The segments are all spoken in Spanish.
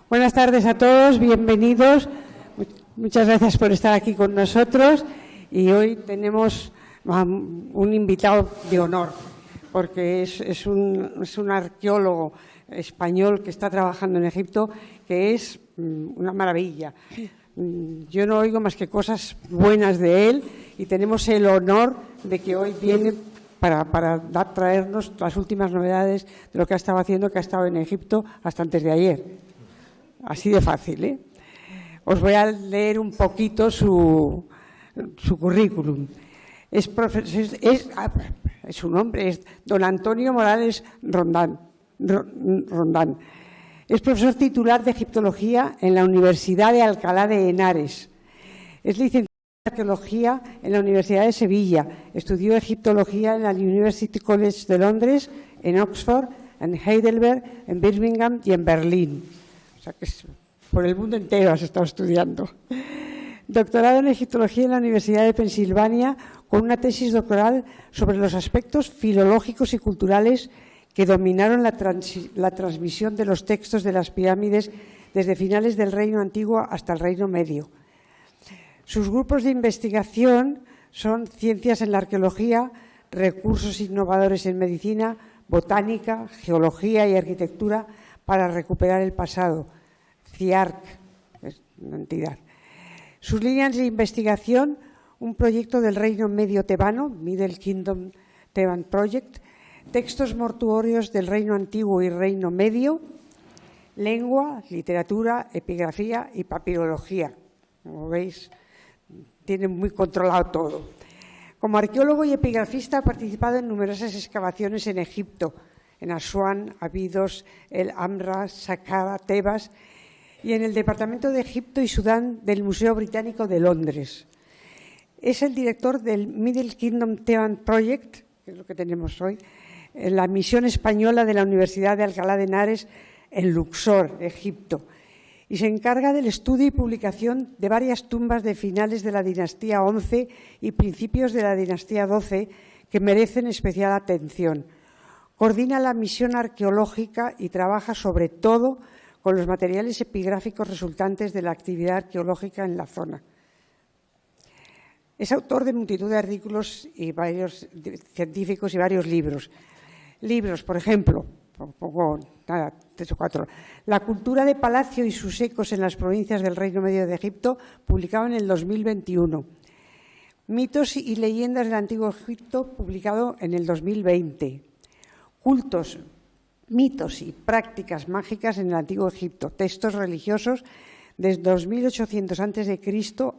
Buenas tardes a todos, bienvenidos. Muchas gracias por estar aquí con nosotros. Y hoy tenemos un invitado de honor, porque es un arqueólogo español que está trabajando en Egipto, que es una maravilla. Yo no oigo más que cosas buenas de él y tenemos el honor de que hoy viene para traernos las últimas novedades de lo que ha estado haciendo, que ha estado en Egipto hasta antes de ayer. Así de fácil, ¿eh? Os voy a leer un poquito su currículum. Su nombre es don Antonio Morales Rondán. Es profesor titular de Egiptología en la Universidad de Alcalá de Henares. Es licenciado en Arqueología en la Universidad de Sevilla. Estudió Egiptología en la University College de Londres, en Oxford, en Heidelberg, en Birmingham y en Berlín. O sea que por el mundo entero has estado estudiando. Doctorado en Egiptología en la Universidad de Pensilvania, con una tesis doctoral sobre los aspectos filológicos y culturales que dominaron la transmisión de los textos de las pirámides desde finales del Reino Antiguo hasta el Reino Medio. Sus grupos de investigación son ciencias en la arqueología, recursos innovadores en medicina, botánica, geología y arquitectura para recuperar el pasado, CIARC, es una entidad. Sus líneas de investigación, un proyecto del Reino Medio tebano, Middle Kingdom Theban Project, textos mortuorios del Reino Antiguo y Reino Medio, lengua, literatura, epigrafía y papirología. Como veis, tiene muy controlado todo. Como arqueólogo y epigrafista ha participado en numerosas excavaciones en Egipto, en Asuán, Abidos, el Amra, Saqqara, Tebas y en el Departamento de Egipto y Sudán del Museo Británico de Londres. Es el director del Middle Kingdom Theban Project, que es lo que tenemos hoy, en la misión española de la Universidad de Alcalá de Henares en Luxor, Egipto, y se encarga del estudio y publicación de varias tumbas de finales de la dinastía XI y principios de la dinastía XII que merecen especial atención. Coordina la misión arqueológica y trabaja sobre todo con los materiales epigráficos resultantes de la actividad arqueológica en la zona. Es autor de multitud de artículos y varios científicos y varios libros. Libros, por ejemplo, nada, 3 o 4. La cultura de palacio y sus ecos en las provincias del Reino Medio de Egipto, publicado en el 2021. Mitos y leyendas del Antiguo Egipto, publicado en el 2020. Cultos, mitos y prácticas mágicas en el Antiguo Egipto, textos religiosos desde 2800 a.C.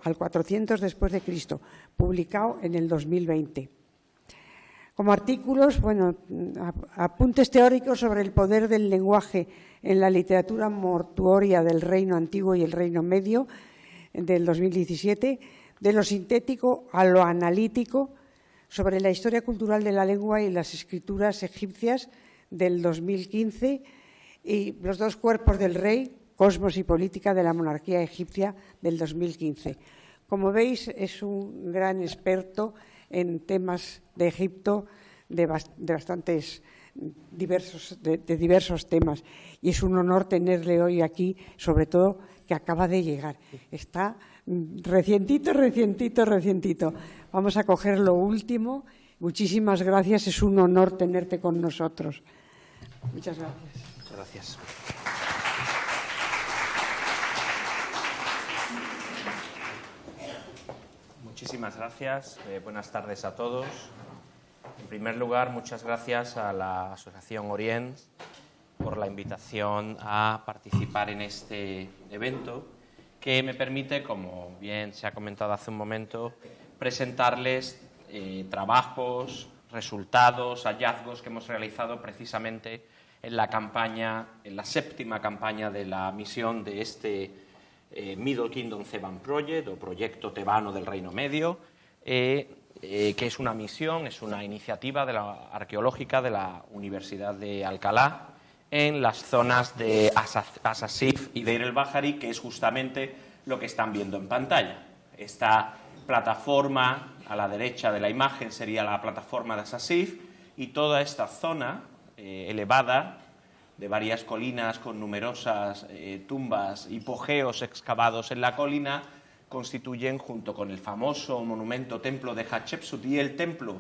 al 400 después de Cristo, publicado en el 2020. Como artículos, apuntes teóricos sobre el poder del lenguaje en la literatura mortuoria del Reino Antiguo y el Reino Medio, del 2017, de lo sintético a lo analítico, sobre la historia cultural de la lengua y las escrituras egipcias del 2015 y los dos cuerpos del rey, Cosmos y Política de la monarquía egipcia del 2015. Como veis, es un gran experto en temas de Egipto de diversos temas. Y es un honor tenerle hoy aquí, sobre todo que acaba de llegar. Está recientito. Vamos a coger lo último. Muchísimas gracias, es un honor tenerte con nosotros. Muchas gracias. Muchas gracias. Muchísimas gracias. Buenas tardes a todos. En primer lugar, muchas gracias a la Asociación Orient por la invitación a participar en este evento que me permite, como bien se ha comentado hace un momento, presentarles trabajos, resultados, hallazgos que hemos realizado precisamente en la séptima campaña de la misión de este Middle Kingdom Theban Project, o Proyecto Tebano del Reino Medio, que es una misión, es una iniciativa arqueológica de la Universidad de Alcalá en las zonas de Asasif y Deir el-Bahari, que es justamente lo que están viendo en pantalla. Esta plataforma a la derecha de la imagen sería la plataforma de Asasif, y toda esta zona elevada de varias colinas con numerosas tumbas, hipogeos excavados en la colina, constituyen, junto con el famoso monumento templo de Hatshepsut y el templo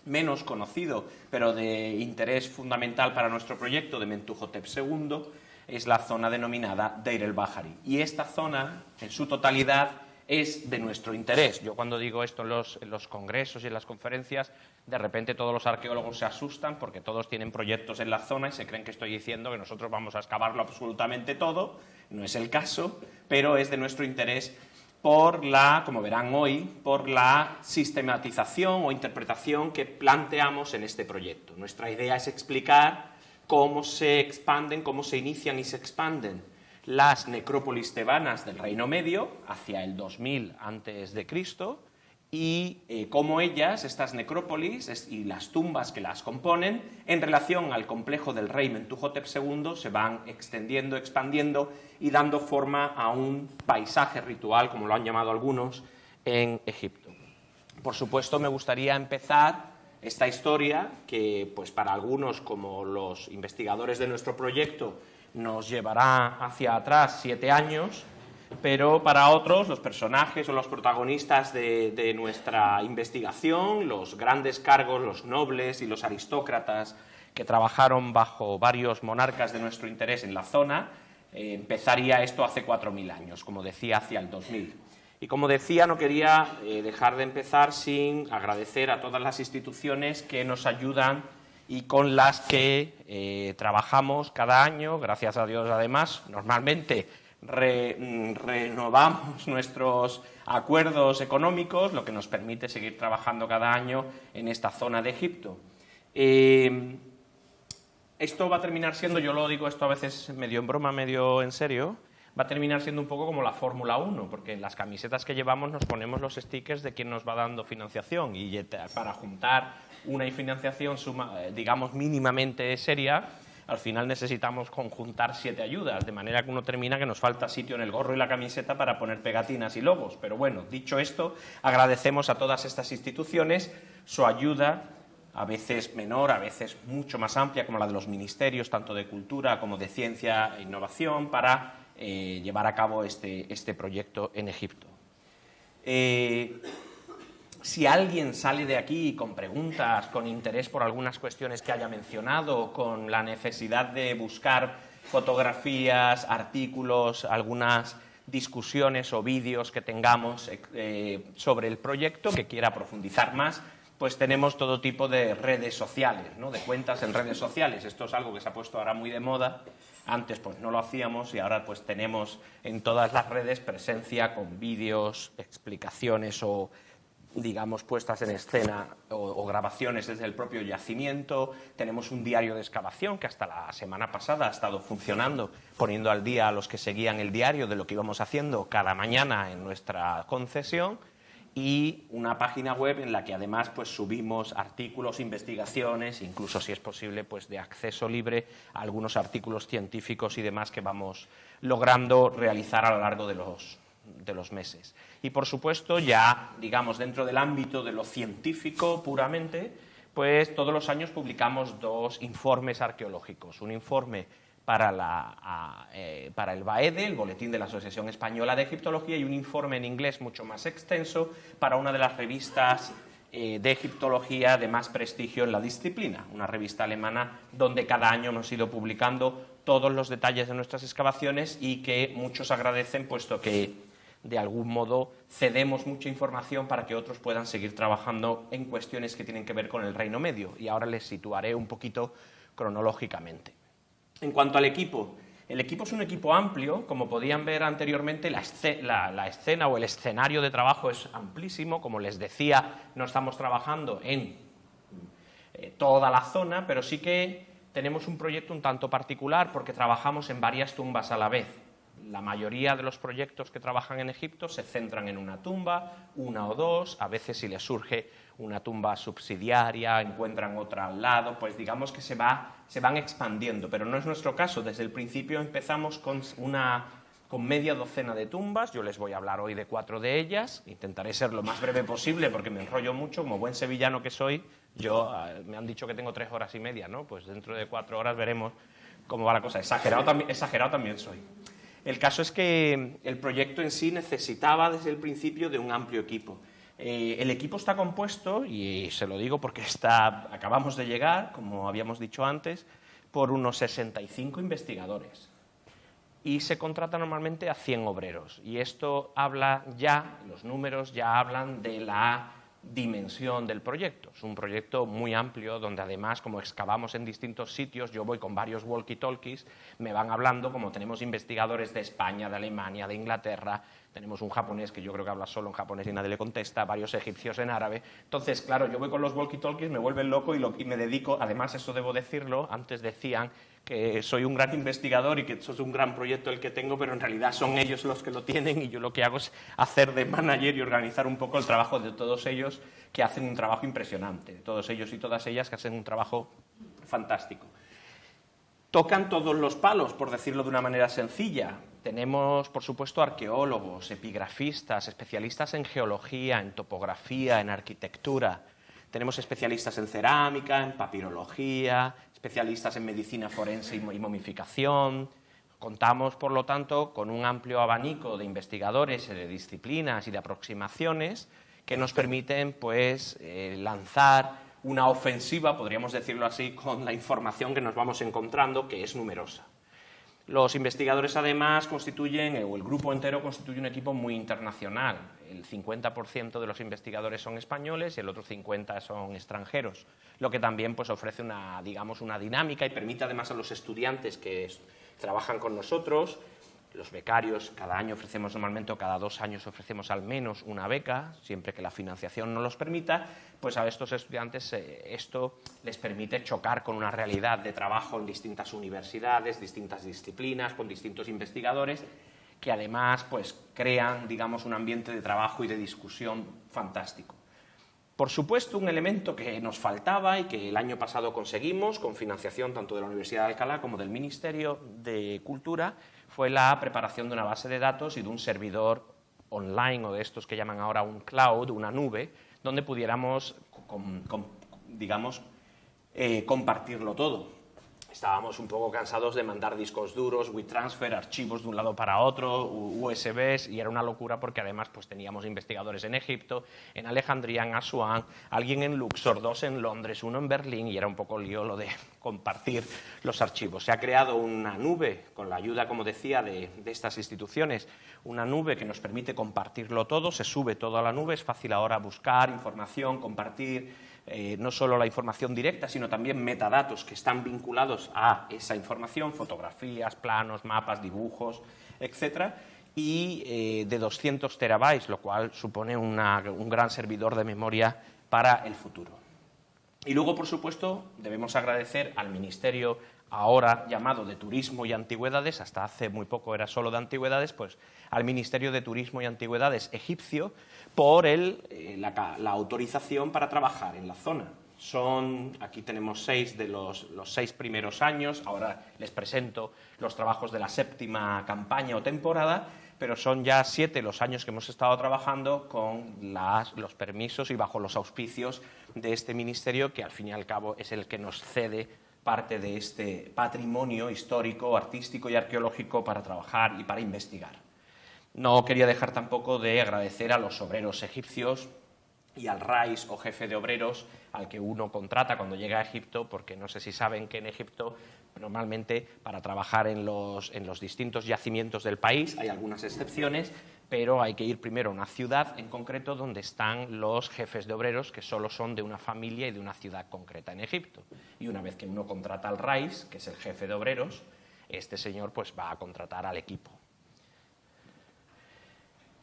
menos conocido, pero de interés fundamental para nuestro proyecto, de Mentuhotep II, es la zona denominada Deir el-Bahari. Y esta zona, en su totalidad, es de nuestro interés. Yo cuando digo esto en los congresos y en las conferencias, de repente todos los arqueólogos se asustan porque todos tienen proyectos en la zona y se creen que estoy diciendo que nosotros vamos a excavarlo absolutamente todo. No es el caso, pero es de nuestro interés por la, como verán hoy, por la sistematización o interpretación que planteamos en este proyecto. Nuestra idea es explicar cómo se expanden, cómo se inician y se expanden las necrópolis tebanas del Reino Medio hacia el 2000 a.C. y cómo ellas, estas necrópolis y las tumbas que las componen, en relación al complejo del rey Mentuhotep II, se van extendiendo, expandiendo y dando forma a un paisaje ritual, como lo han llamado algunos, en Egipto. Por supuesto, me gustaría empezar esta historia, que pues para algunos, como los investigadores de nuestro proyecto, nos llevará hacia atrás 7 años, pero para otros, los personajes o los protagonistas de nuestra investigación, los grandes cargos, los nobles y los aristócratas que trabajaron bajo varios monarcas de nuestro interés en la zona, empezaría esto hace 4.000 años, como decía, hacia el 2000. Y como decía, no quería dejar de empezar sin agradecer a todas las instituciones que nos ayudan y con las que trabajamos cada año, gracias a Dios además, normalmente renovamos nuestros acuerdos económicos, lo que nos permite seguir trabajando cada año en esta zona de Egipto. Esto va a terminar siendo, yo lo digo esto a veces medio en broma, medio en serio, va a terminar siendo un poco como la Fórmula 1, porque en las camisetas que llevamos nos ponemos los stickers de quién nos va dando financiación, y para juntar una financiación digamos mínimamente seria, al final necesitamos conjuntar 7 ayudas, de manera que uno termina que nos falta sitio en el gorro y la camiseta para poner pegatinas y logos. Pero bueno, dicho esto, agradecemos a todas estas instituciones su ayuda, a veces menor, a veces mucho más amplia, como la de los ministerios, tanto de Cultura como de Ciencia e Innovación, para llevar a cabo este proyecto en Egipto. Si alguien sale de aquí con preguntas, con interés por algunas cuestiones que haya mencionado, con la necesidad de buscar fotografías, artículos, algunas discusiones o vídeos que tengamos sobre el proyecto, que quiera profundizar más, pues tenemos todo tipo de redes sociales, ¿no? De cuentas en redes sociales. Esto es algo que se ha puesto ahora muy de moda. Antes pues no lo hacíamos y ahora pues tenemos en todas las redes presencia con vídeos, explicaciones o digamos puestas en escena o grabaciones desde el propio yacimiento. Tenemos un diario de excavación que hasta la semana pasada ha estado funcionando, poniendo al día a los que seguían el diario de lo que íbamos haciendo cada mañana en nuestra concesión, y una página web en la que además pues subimos artículos, investigaciones, incluso si es posible pues de acceso libre a algunos artículos científicos y demás que vamos logrando realizar a lo largo de los meses. Y por supuesto ya, digamos, dentro del ámbito de lo científico puramente, pues todos los años publicamos 2 informes arqueológicos. Un informe para el BAEDE, el Boletín de la Asociación Española de Egiptología, y un informe en inglés mucho más extenso para una de las revistas de egiptología de más prestigio en la disciplina, una revista alemana donde cada año hemos ido publicando todos los detalles de nuestras excavaciones y que muchos agradecen, puesto que de algún modo cedemos mucha información para que otros puedan seguir trabajando en cuestiones que tienen que ver con el Reino Medio. Y ahora les situaré un poquito cronológicamente. En cuanto al equipo, el equipo es un equipo amplio. Como podían ver anteriormente, la escena o el escenario de trabajo es amplísimo. Como les decía, no estamos trabajando en toda la zona, pero sí que tenemos un proyecto un tanto particular porque trabajamos en varias tumbas a la vez. La mayoría de los proyectos que trabajan en Egipto se centran en una tumba, una o dos. A veces, si les surge una tumba subsidiaria, encuentran otra al lado, pues digamos que se van expandiendo, pero no es nuestro caso. Desde el principio empezamos con media docena de tumbas. Yo les voy a hablar hoy de 4 de ellas. Intentaré ser lo más breve posible porque me enrollo mucho. Como buen sevillano que soy, me han dicho que tengo 3 horas y media, ¿no? Pues dentro de 4 horas veremos cómo va la cosa. Exagerado también soy. El caso es que el proyecto en sí necesitaba desde el principio de un amplio equipo. El equipo está compuesto, y se lo digo porque acabamos de llegar, como habíamos dicho antes, por unos 65 investigadores. Y se contrata normalmente a 100 obreros. Y esto habla ya, los números ya hablan de la dimensión del proyecto. Es un proyecto muy amplio donde además, como excavamos en distintos sitios, yo voy con varios walkie-talkies, me van hablando, como tenemos investigadores de España, de Alemania, de Inglaterra, tenemos un japonés que yo creo que habla solo en japonés y nadie le contesta, varios egipcios en árabe. Entonces, claro, yo voy con los walkie-talkies, me vuelven loco y me dedico, además eso debo decirlo, antes decían que soy un gran investigador y que eso es un gran proyecto el que tengo, pero en realidad son ellos los que lo tienen y yo lo que hago es hacer de manager y organizar un poco el trabajo de todos ellos, que hacen un trabajo impresionante, todos ellos y todas ellas que hacen un trabajo fantástico. Tocan todos los palos, por decirlo de una manera sencilla. Tenemos, por supuesto, arqueólogos, epigrafistas, especialistas en geología, en topografía, en arquitectura. Tenemos especialistas en cerámica, en papirología, especialistas en medicina forense y momificación. Contamos, por lo tanto, con un amplio abanico de investigadores, de disciplinas y de aproximaciones que nos permiten pues, lanzar una ofensiva, podríamos decirlo así, con la información que nos vamos encontrando, que es numerosa. Los investigadores, además, o el grupo entero constituye un equipo muy internacional. El 50% de los investigadores son españoles y el otro 50% son extranjeros, lo que también pues, ofrece una dinámica y permite, además, a los estudiantes que trabajan con nosotros, los becarios, cada año ofrecemos normalmente, o cada 2 años ofrecemos al menos una beca, siempre que la financiación nos los permita, pues a estos estudiantes esto les permite chocar con una realidad de trabajo en distintas universidades, distintas disciplinas, con distintos investigadores, que además pues, crean, digamos, un ambiente de trabajo y de discusión fantástico. Por supuesto, un elemento que nos faltaba y que el año pasado conseguimos, con financiación tanto de la Universidad de Alcalá como del Ministerio de Cultura, fue la preparación de una base de datos y de un servidor online, o de estos que llaman ahora un cloud, una nube, donde pudiéramos, compartirlo todo. Estábamos un poco cansados de mandar discos duros, WeTransfer, archivos de un lado para otro, USBs, y era una locura porque además pues, teníamos investigadores en Egipto, en Alejandría, en Asuán, alguien en Luxor, 2 en Londres, 1 en Berlín, y era un poco lío lo de compartir los archivos. Se ha creado una nube, con la ayuda, como decía, de estas instituciones, una nube que nos permite compartirlo todo, se sube todo a la nube, es fácil ahora buscar información, compartir, no solo la información directa, sino también metadatos que están vinculados a esa información, fotografías, planos, mapas, dibujos, etc. Y de 200 terabytes, lo cual supone un gran servidor de memoria para el futuro. Y luego, por supuesto, debemos agradecer al Ministerio ahora llamado de Turismo y Antigüedades, hasta hace muy poco era solo de Antigüedades, pues al Ministerio de Turismo y Antigüedades egipcio por la autorización para trabajar en la zona. Aquí tenemos 6 de los 6 primeros años, ahora les presento los trabajos de la 7ª campaña o temporada, pero son ya 7 los años que hemos estado trabajando con los permisos y bajo los auspicios de este ministerio, que al fin y al cabo es el que nos cede parte de este patrimonio histórico, artístico y arqueológico para trabajar y para investigar. No quería dejar tampoco de agradecer a los obreros egipcios y al RAIS o jefe de obreros al que uno contrata cuando llega a Egipto, porque no sé si saben que en Egipto normalmente para trabajar en los distintos yacimientos del país hay algunas excepciones, pero hay que ir primero a una ciudad en concreto donde están los jefes de obreros, que solo son de una familia y de una ciudad concreta en Egipto. Y una vez que uno contrata al RAIS, que es el jefe de obreros, este señor pues va a contratar al equipo.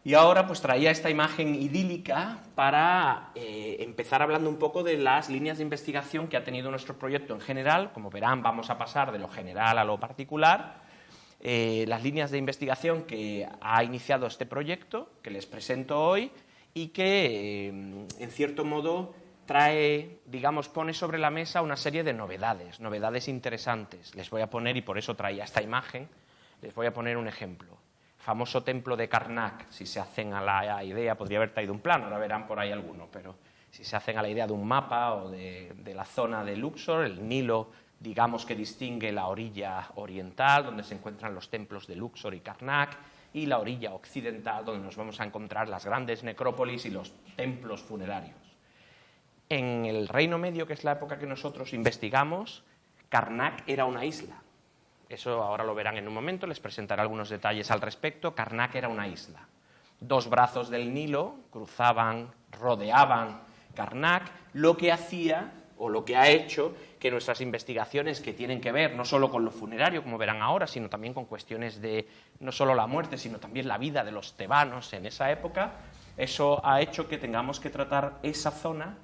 Y ahora pues traía esta imagen idílica para empezar hablando un poco de las líneas de investigación que ha tenido nuestro proyecto en general. Como verán, vamos a pasar de lo general a lo particular. Las líneas de investigación que ha iniciado este proyecto, que les presento hoy, y que, en cierto modo, pone sobre la mesa una serie de novedades interesantes. Les voy a poner, y por eso traía esta imagen, les voy a poner un ejemplo. El famoso templo de Karnak, si se hacen a la idea, podría haber traído un plano, ahora verán por ahí alguno, pero si se hacen a la idea de un mapa o de la zona de Luxor, el Nilo digamos que distingue la orilla oriental, donde se encuentran los templos de Luxor y Karnak, y la orilla occidental, donde nos vamos a encontrar las grandes necrópolis y los templos funerarios. En el Reino Medio, que es la época que nosotros investigamos, Karnak era una isla. Eso ahora lo verán en un momento, les presentaré algunos detalles al respecto. Karnak era una isla. 2 brazos del Nilo cruzaban, rodeaban Karnak, lo que hacía, o lo que ha hecho, que nuestras investigaciones, que tienen que ver no solo con lo funerario, como verán ahora, sino también con cuestiones de no solo la muerte, sino también la vida de los tebanos en esa época, eso ha hecho que tengamos que tratar esa zona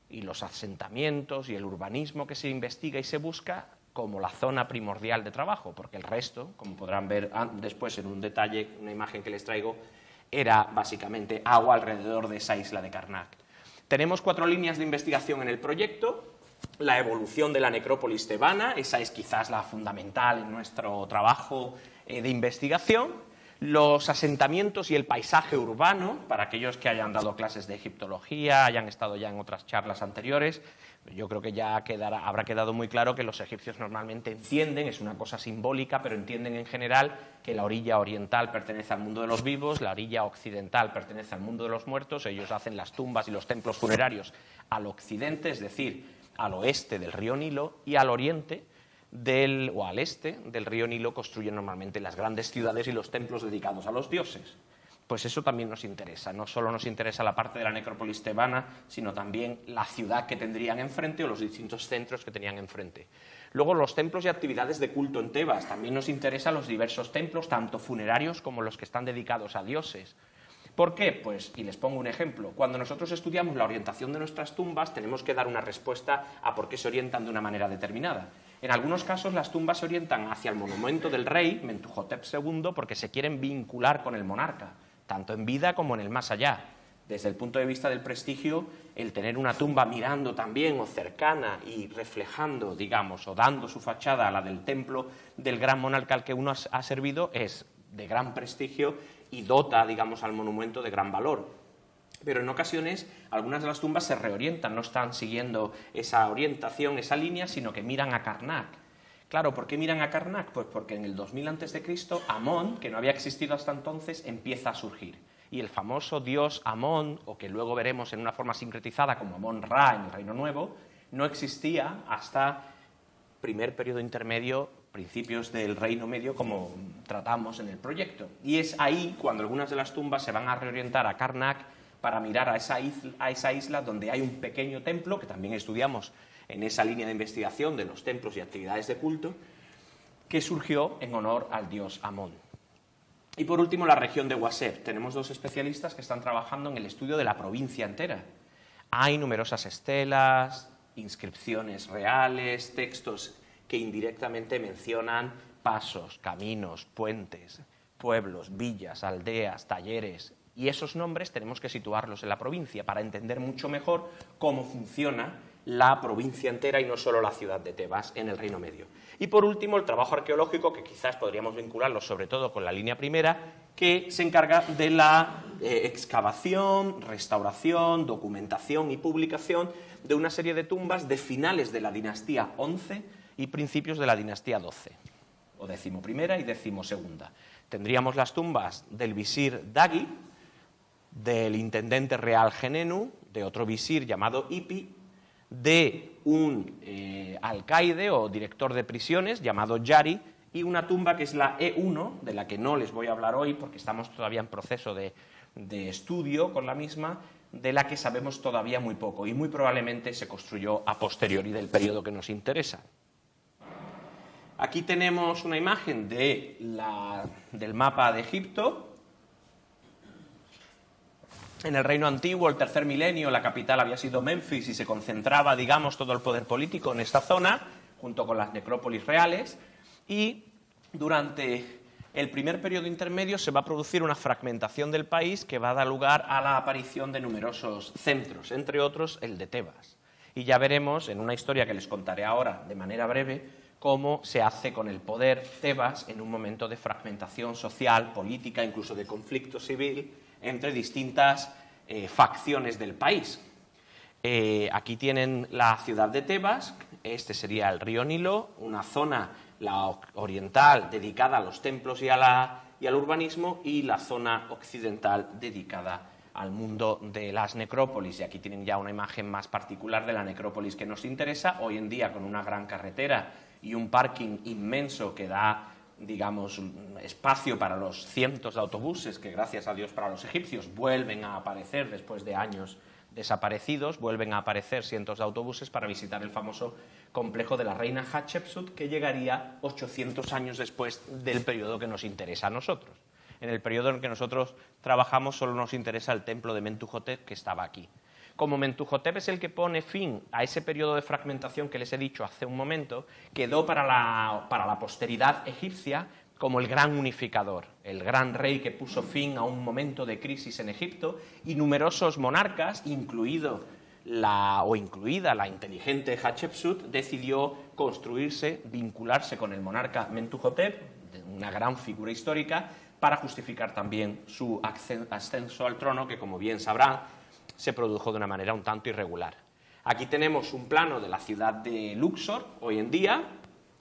y los asentamientos y el urbanismo que se investiga y se busca como la zona primordial de trabajo, porque el resto, como podrán ver después en un detalle, una imagen que les traigo, era básicamente agua alrededor de esa isla de Karnak. Tenemos 4 líneas de investigación en el proyecto. La evolución de la necrópolis tebana, esa es quizás la fundamental en nuestro trabajo de investigación. Los asentamientos y el paisaje urbano, para aquellos que hayan dado clases de egiptología, hayan estado ya en otras charlas anteriores, yo creo que ya habrá quedado muy claro que los egipcios normalmente entienden, es una cosa simbólica, pero entienden en general que la orilla oriental pertenece al mundo de los vivos, la orilla occidental pertenece al mundo de los muertos. Ellos hacen las tumbas y los templos funerarios al occidente, es decir, al oeste del río Nilo, y al oriente o al este del río Nilo construyen normalmente las grandes ciudades y los templos dedicados a los dioses. Pues eso también nos interesa. No solo nos interesa la parte de la necrópolis tebana, sino también la ciudad que tendrían enfrente o los distintos centros que tenían enfrente. Luego, los templos y actividades de culto en Tebas. También nos interesan los diversos templos, tanto funerarios como los que están dedicados a dioses. ¿Por qué? Pues, y les pongo un ejemplo. Cuando nosotros estudiamos la orientación de nuestras tumbas, tenemos que dar una respuesta a por qué se orientan de una manera determinada. En algunos casos, las tumbas se orientan hacia el monumento del rey, Mentuhotep II, porque se quieren vincular con el monarca, tanto en vida como en el más allá. Desde el punto de vista del prestigio, el tener una tumba mirando también o cercana y reflejando, digamos, o dando su fachada a la del templo del gran monarca al que uno ha servido es de gran prestigio y dota, digamos, al monumento de gran valor. Pero en ocasiones algunas de las tumbas se reorientan, no están siguiendo esa orientación, esa línea, sino que miran a Karnak. Claro, ¿por qué miran a Karnak? Pues porque en el 2000 a.C. Amón, que no había existido hasta entonces, empieza a surgir. Y el famoso dios Amón, o que luego veremos en una forma sincretizada como Amón-Ra en el Reino Nuevo, no existía hasta primer periodo intermedio, principios del Reino Medio, como tratamos en el proyecto. Y es ahí cuando algunas de las tumbas se van a reorientar a Karnak para mirar a esa isla donde hay un pequeño templo, que también estudiamos en esa línea de investigación de los templos y actividades de culto, que surgió en honor al dios Amón. Y por último, la región de Uaser. Tenemos 2 especialistas que están trabajando en el estudio de la provincia entera. Hay numerosas estelas, inscripciones reales, textos que indirectamente mencionan pasos, caminos, puentes, pueblos, villas, aldeas, talleres. Y esos nombres tenemos que situarlos en la provincia para entender mucho mejor cómo funciona la provincia entera y no solo la ciudad de Tebas en el Reino Medio. Y por último, el trabajo arqueológico, que quizás podríamos vincularlo sobre todo con la línea primera, que se encarga de la excavación, restauración, documentación y publicación de una serie de tumbas de finales de la dinastía XI y principios de la dinastía XII, o XI y XII. Tendríamos las tumbas del visir Dagui, del intendente real Genenu, de otro visir llamado Ipi, de un alcaide o director de prisiones llamado Yari, y una tumba que es la E1, de la que no les voy a hablar hoy porque estamos todavía en proceso de estudio con la misma, de la que sabemos todavía muy poco y muy probablemente se construyó a posteriori del periodo que nos interesa. Aquí tenemos una imagen del mapa de Egipto. En el Reino Antiguo, el tercer milenio, la capital había sido Menfis y se concentraba, digamos, todo el poder político en esta zona, junto con las necrópolis reales, y durante el primer periodo intermedio se va a producir una fragmentación del país que va a dar lugar a la aparición de numerosos centros, entre otros el de Tebas. Y ya veremos, en una historia que les contaré ahora de manera breve, cómo se hace con el poder Tebas en un momento de fragmentación social, política, incluso de conflicto civil, entre distintas facciones del país. Aquí tienen la ciudad de Tebas, este sería el río Nilo, una zona, la oriental, dedicada a los templos y al urbanismo, y la zona occidental dedicada al mundo de las necrópolis. Y aquí tienen ya una imagen más particular de la necrópolis que nos interesa, hoy en día con una gran carretera y un parking inmenso que da, digamos, espacio para los cientos de autobuses que, gracias a Dios para los egipcios, vuelven a aparecer después de años desaparecidos, vuelven a aparecer cientos de autobuses para visitar el famoso complejo de la reina Hatshepsut, que llegaría 800 años después del periodo que nos interesa a nosotros. En el periodo en el que nosotros trabajamos solo nos interesa el templo de Mentuhotep, que estaba aquí. Como Mentuhotep es el que pone fin a ese periodo de fragmentación que les he dicho hace un momento, quedó para la posteridad egipcia como el gran unificador, el gran rey que puso fin a un momento de crisis en Egipto, y numerosos monarcas, incluida la inteligente Hatshepsut, decidió construirse, vincularse con el monarca Mentuhotep, una gran figura histórica, para justificar también su ascenso al trono, que, como bien sabrán, se produjo de una manera un tanto irregular. Aquí tenemos un plano de la ciudad de Luxor, hoy en día.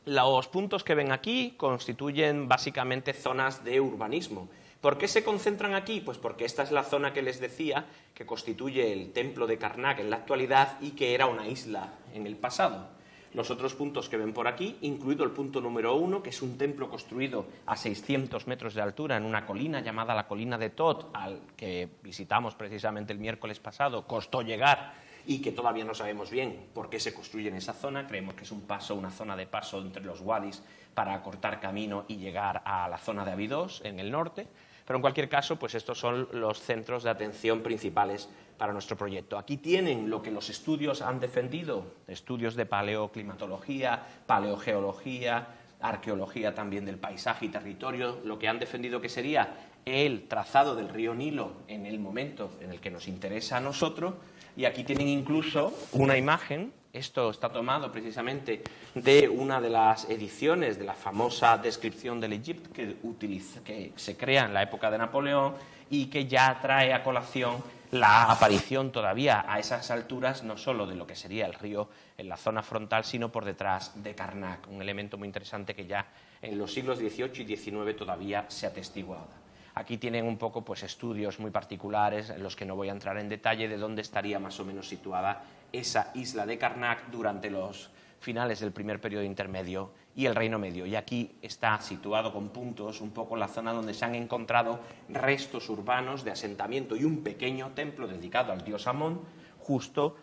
Los puntos que ven aquí constituyen básicamente zonas de urbanismo. ¿Por qué se concentran aquí? Pues porque esta es la zona que les decía que constituye el templo de Karnak en la actualidad y que era una isla en el pasado. Los otros puntos que ven por aquí, incluido el punto número 1, que es un templo construido a 600 metros de altura en una colina llamada la colina de Tot, al que visitamos precisamente el miércoles pasado, costó llegar y que todavía no sabemos bien por qué se construye en esa zona. Creemos que es una zona de paso entre los wadis para acortar camino y llegar a la zona de Abidos, en el norte. Pero en cualquier caso, pues estos son los centros de atención principales para nuestro proyecto. Aquí tienen lo que los estudios han defendido, estudios de paleoclimatología, paleogeología, arqueología también del paisaje y territorio, lo que han defendido que sería el trazado del río Nilo en el momento en el que nos interesa a nosotros. Y aquí tienen incluso una imagen, esto está tomado precisamente de una de las ediciones de la famosa descripción del Egipto que se crea en la época de Napoleón y que ya trae a colación la aparición todavía a esas alturas no solo de lo que sería el río en la zona frontal, sino por detrás de Karnak, un elemento muy interesante que ya en los siglos XVIII y XIX todavía se atestiguaba. Aquí tienen un poco pues, estudios muy particulares en los que no voy a entrar en detalle de dónde estaría más o menos situada esa isla de Karnak durante los finales del primer periodo intermedio y el Reino Medio. Y aquí está situado con puntos un poco la zona donde se han encontrado restos urbanos de asentamiento y un pequeño templo dedicado al dios Amón, justo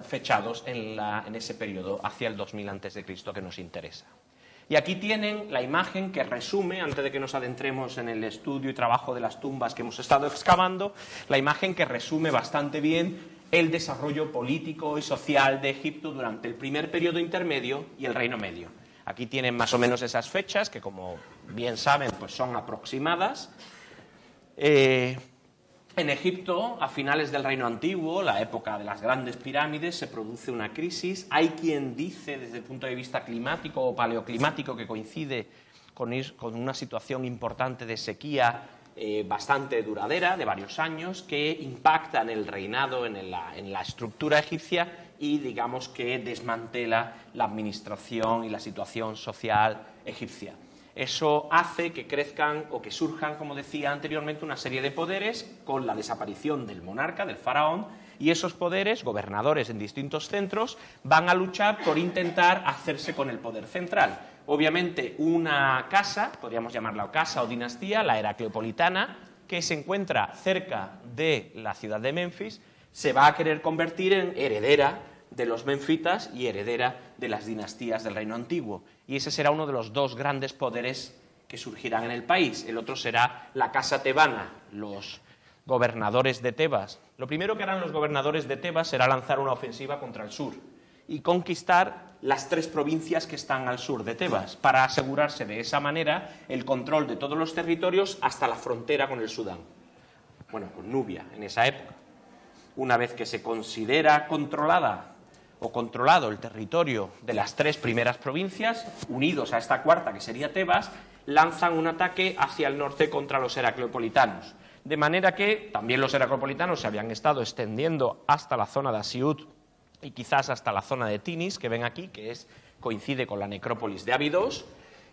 fechados en ese periodo hacia el 2000 a.C. que nos interesa. Y aquí tienen la imagen que resume, antes de que nos adentremos en el estudio y trabajo de las tumbas que hemos estado excavando, la imagen que resume bastante bien el desarrollo político y social de Egipto durante el primer periodo intermedio y el Reino Medio. Aquí tienen más o menos esas fechas, que como bien saben, pues son aproximadas. En Egipto, a finales del Reino Antiguo, la época de las grandes pirámides, se produce una crisis. Hay quien dice, desde el punto de vista climático o paleoclimático, que coincide con una situación importante de sequía bastante duradera, de varios años, que impacta en el reinado, en la estructura egipcia y, digamos, que desmantela la administración y la situación social egipcia. Eso hace que crezcan o que surjan, como decía anteriormente, una serie de poderes con la desaparición del monarca, del faraón, y esos poderes, gobernadores en distintos centros, van a luchar por intentar hacerse con el poder central. Obviamente, una casa, podríamos llamarla casa o dinastía, la heracleopolitana, que se encuentra cerca de la ciudad de Menfis, se va a querer convertir en heredera de los menfitas y heredera de las dinastías del Reino Antiguo. Y ese será uno de los dos grandes poderes que surgirán en el país. El otro será la casa tebana, los gobernadores de Tebas. Lo primero que harán los gobernadores de Tebas será lanzar una ofensiva contra el sur y conquistar las 3 provincias que están al sur de Tebas, para asegurarse de esa manera el control de todos los territorios hasta la frontera con el Sudán. Bueno, con Nubia en esa época. Una vez que se considera controlado el territorio de las 3 primeras provincias, unidos a esta cuarta que sería Tebas, lanzan un ataque hacia el norte contra los heracleopolitanos. de manera que también los heracropolitanos se habían estado extendiendo hasta la zona de Asiut y quizás hasta la zona de Tinis, que ven aquí, que coincide con la necrópolis de Abidos,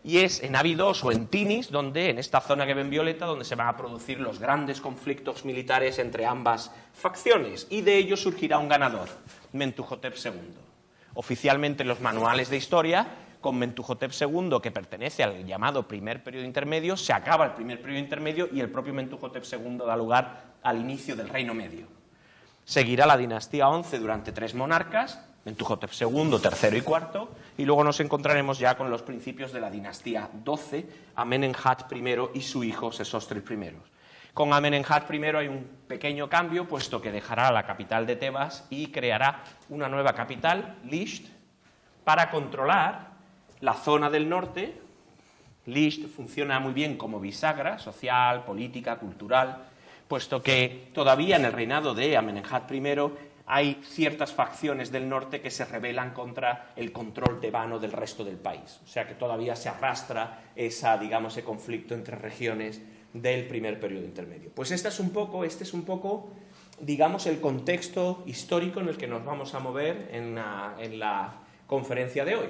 y es en Abidos o en Tinis, donde, en esta zona que ven violeta, donde se van a producir los grandes conflictos militares entre ambas facciones, y de ello surgirá un ganador, Mentuhotep II. Oficialmente en los manuales de historia, con Mentuhotep II, que pertenece al llamado primer periodo intermedio, se acaba el primer periodo intermedio y el propio Mentuhotep II da lugar al inicio del Reino Medio. Seguirá la dinastía 11 durante 3 monarcas, Mentuhotep II, III y IV, y luego nos encontraremos ya con los principios de la dinastía 12, Amenemhat I y su hijo Sesostris I. Con Amenemhat I hay un pequeño cambio, puesto que dejará la capital de Tebas y creará una nueva capital, Lisht, para controlar la zona del norte. Lisht funciona muy bien como bisagra social, política, cultural, puesto que todavía en el reinado de Amenemhat I hay ciertas facciones del norte que se rebelan contra el control tebano del resto del país. O sea que todavía se arrastra ese conflicto entre regiones del primer periodo intermedio. Pues este es un poco, digamos, el contexto histórico en el que nos vamos a mover en la conferencia de hoy.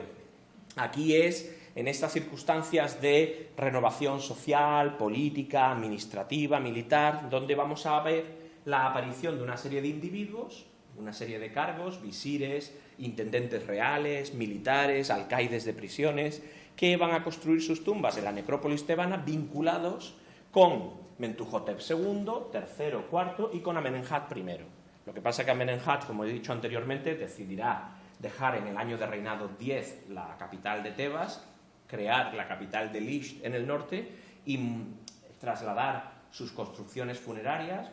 Aquí es en estas circunstancias de renovación social, política, administrativa, militar, donde vamos a ver la aparición de una serie de individuos, una serie de cargos, visires, intendentes reales, militares, alcaides de prisiones, que van a construir sus tumbas en la necrópolis tebana vinculados con Mentuhotep II, III, IV y con Amenemhat I. Lo que pasa es que Amenemhat, como he dicho anteriormente, decidirá dejar en el año de reinado 10 la capital de Tebas, crear la capital de Lisht en el norte y trasladar sus construcciones funerarias.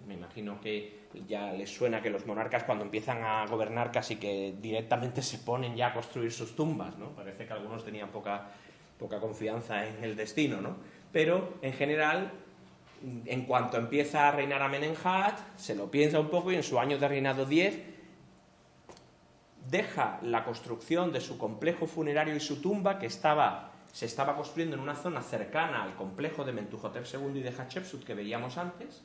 Me imagino que ya les suena que los monarcas, cuando empiezan a gobernar, casi que directamente se ponen ya a construir sus tumbas, ¿no? Parece que algunos tenían poca confianza en el destino, ¿no? Pero, en general, en cuanto empieza a reinar Amenemhat, se lo piensa un poco y en su año de reinado 10 deja la construcción de su complejo funerario y su tumba, que se estaba construyendo en una zona cercana al complejo de Mentuhotep II y de Hatshepsut que veíamos antes,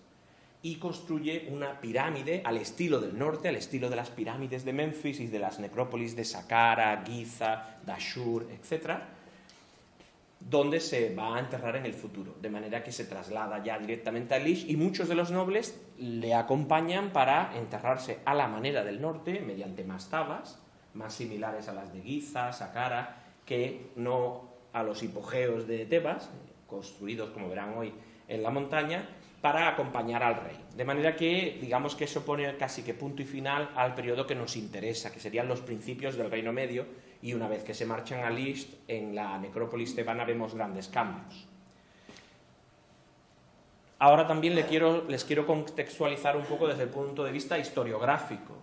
y construye una pirámide al estilo del norte, al estilo de las pirámides de Memphis y de las necrópolis de Saqqara, Giza, Dashur, etc., donde se va a enterrar en el futuro, de manera que se traslada ya directamente a Lisht y muchos de los nobles le acompañan para enterrarse a la manera del norte, mediante mastabas, más similares a las de Giza, Saqqara, que no a los hipogeos de Tebas, construidos, como verán hoy, en la montaña, para acompañar al rey. De manera que, digamos que eso pone casi que punto y final al periodo que nos interesa, que serían los principios del Reino Medio, y una vez que se marchan a Lisht, en la necrópolis tebana vemos grandes cambios. Ahora también les quiero contextualizar un poco desde el punto de vista historiográfico.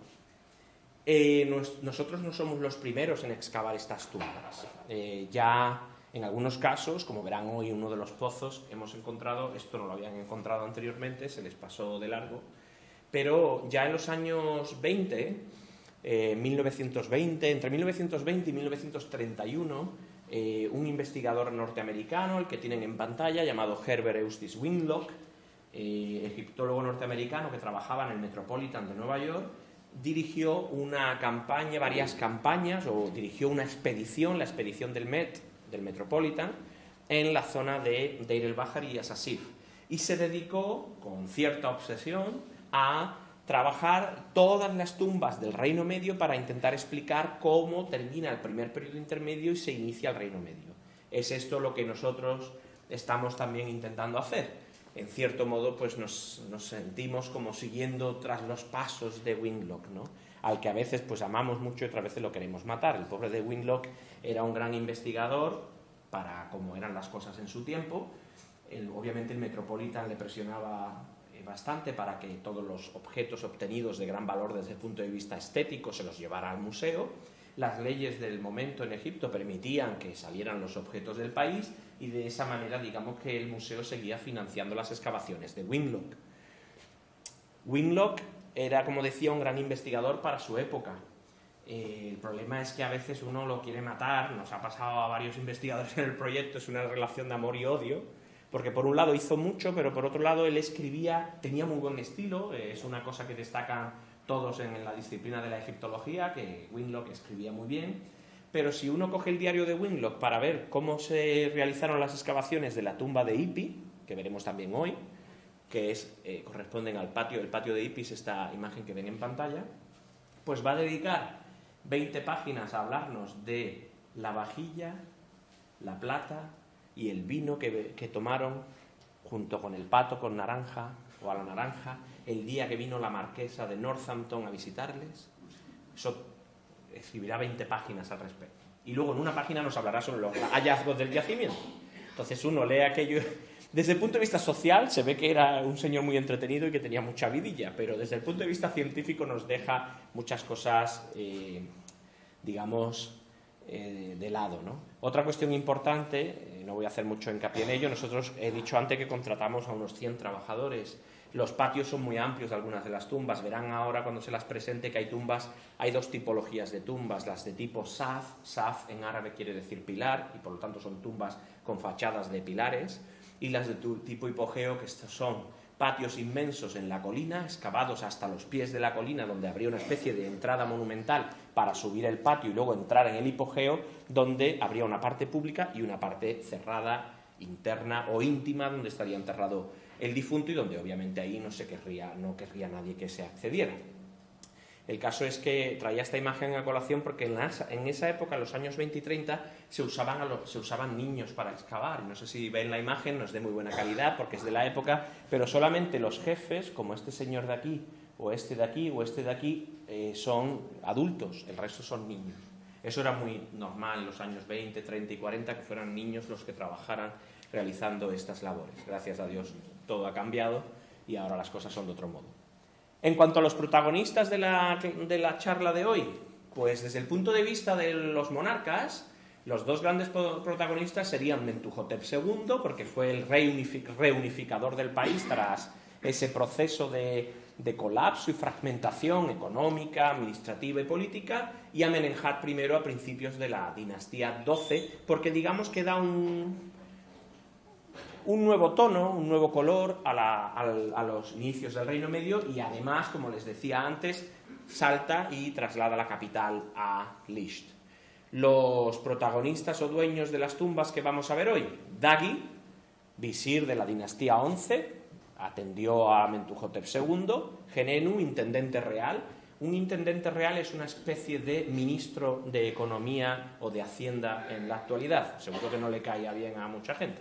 Nosotros no somos los primeros en excavar estas tumbas. Ya en algunos casos, como verán hoy, uno de los pozos hemos encontrado, esto no lo habían encontrado anteriormente, se les pasó de largo, pero ya en los años 20, 1920, entre 1920 y 1931, un investigador norteamericano, el que tienen en pantalla, llamado Herbert Eustace Winlock, egiptólogo norteamericano que trabajaba en el Metropolitan de Nueva York, dirigió una campaña, varias campañas, o dirigió una expedición, la expedición del Met, del Metropolitan, en la zona de Deir el-Bahar y Asasif, y se dedicó con cierta obsesión a trabajar todas las tumbas del Reino Medio para intentar explicar cómo termina el primer periodo intermedio y se inicia el Reino Medio. Es esto lo que nosotros estamos también intentando hacer. En cierto modo, pues nos sentimos como siguiendo tras los pasos de Winlock, ¿no? Al que a veces pues amamos mucho y otras veces lo queremos matar. El pobre de Winlock era un gran investigador para cómo eran las cosas en su tiempo. Obviamente el Metropolitan le presionaba bastante para que todos los objetos obtenidos de gran valor desde el punto de vista estético se los llevara al museo. Las leyes del momento en Egipto permitían que salieran los objetos del país y de esa manera, digamos que el museo seguía financiando las excavaciones de Winlock. Winlock era, como decía, un gran investigador para su época. El problema es que a veces uno lo quiere matar, nos ha pasado a varios investigadores en el proyecto, es una relación de amor y odio, porque por un lado hizo mucho, pero por otro lado él escribía, tenía muy buen estilo, es una cosa que destacan todos en la disciplina de la egiptología, que Winlock escribía muy bien, pero si uno coge el diario de Winlock para ver cómo se realizaron las excavaciones de la tumba de Ipi, que veremos también hoy, que corresponden al patio, el patio de Ipi es esta imagen que ven en pantalla, pues va a dedicar 20 páginas a hablarnos de la vajilla, la plata y el vino que tomaron junto con el pato con naranja o a la naranja el día que vino la marquesa de Northampton a visitarles. Eso escribirá 20 páginas al respecto. Y luego en una página nos hablará sobre los hallazgos del yacimiento. Entonces uno lee aquello. Desde el punto de vista social se ve que era un señor muy entretenido y que tenía mucha vidilla, pero desde el punto de vista científico nos deja muchas cosas, digamos, de lado, ¿no? Otra cuestión importante, no voy a hacer mucho hincapié en ello, nosotros he dicho antes que contratamos a unos 100 trabajadores. Los patios son muy amplios de algunas de las tumbas. Verán ahora cuando se las presente que hay dos tipologías de tumbas, las de tipo saf en árabe quiere decir pilar y por lo tanto son tumbas con fachadas de pilares, y las de tipo hipogeo, que estos son patios inmensos en la colina, excavados hasta los pies de la colina, donde habría una especie de entrada monumental para subir el patio y luego entrar en el hipogeo, donde habría una parte pública y una parte cerrada, interna o íntima, donde estaría enterrado el difunto y donde obviamente ahí no querría nadie que se accediera. El caso es que traía esta imagen a colación porque en esa época, en los años 20 y 30, se usaban niños para excavar. No sé si ven la imagen, no es de muy buena calidad porque es de la época, pero solamente los jefes, como este señor de aquí, o este de aquí, o este de aquí, son adultos, el resto son niños. Eso era muy normal en los años 20, 30 y 40, que fueran niños los que trabajaran realizando estas labores. Gracias a Dios todo ha cambiado y ahora las cosas son de otro modo. En cuanto a los protagonistas de la charla de hoy, pues desde el punto de vista de los monarcas, los dos grandes protagonistas serían Mentuhotep II, porque fue el reunificador del país tras ese proceso de colapso y fragmentación económica, administrativa y política, y Amenemhat I a principios de la dinastía XII, porque digamos que da un nuevo tono, un nuevo color a los inicios del Reino Medio y además, como les decía antes, salta y traslada la capital a Lisht. Los protagonistas o dueños de las tumbas que vamos a ver hoy: Dagi, visir de la dinastía XI, atendió a Mentuhotep II, Genenu, intendente real. Un intendente real es una especie de ministro de Economía o de Hacienda en la actualidad. Seguro que no le caía bien a mucha gente.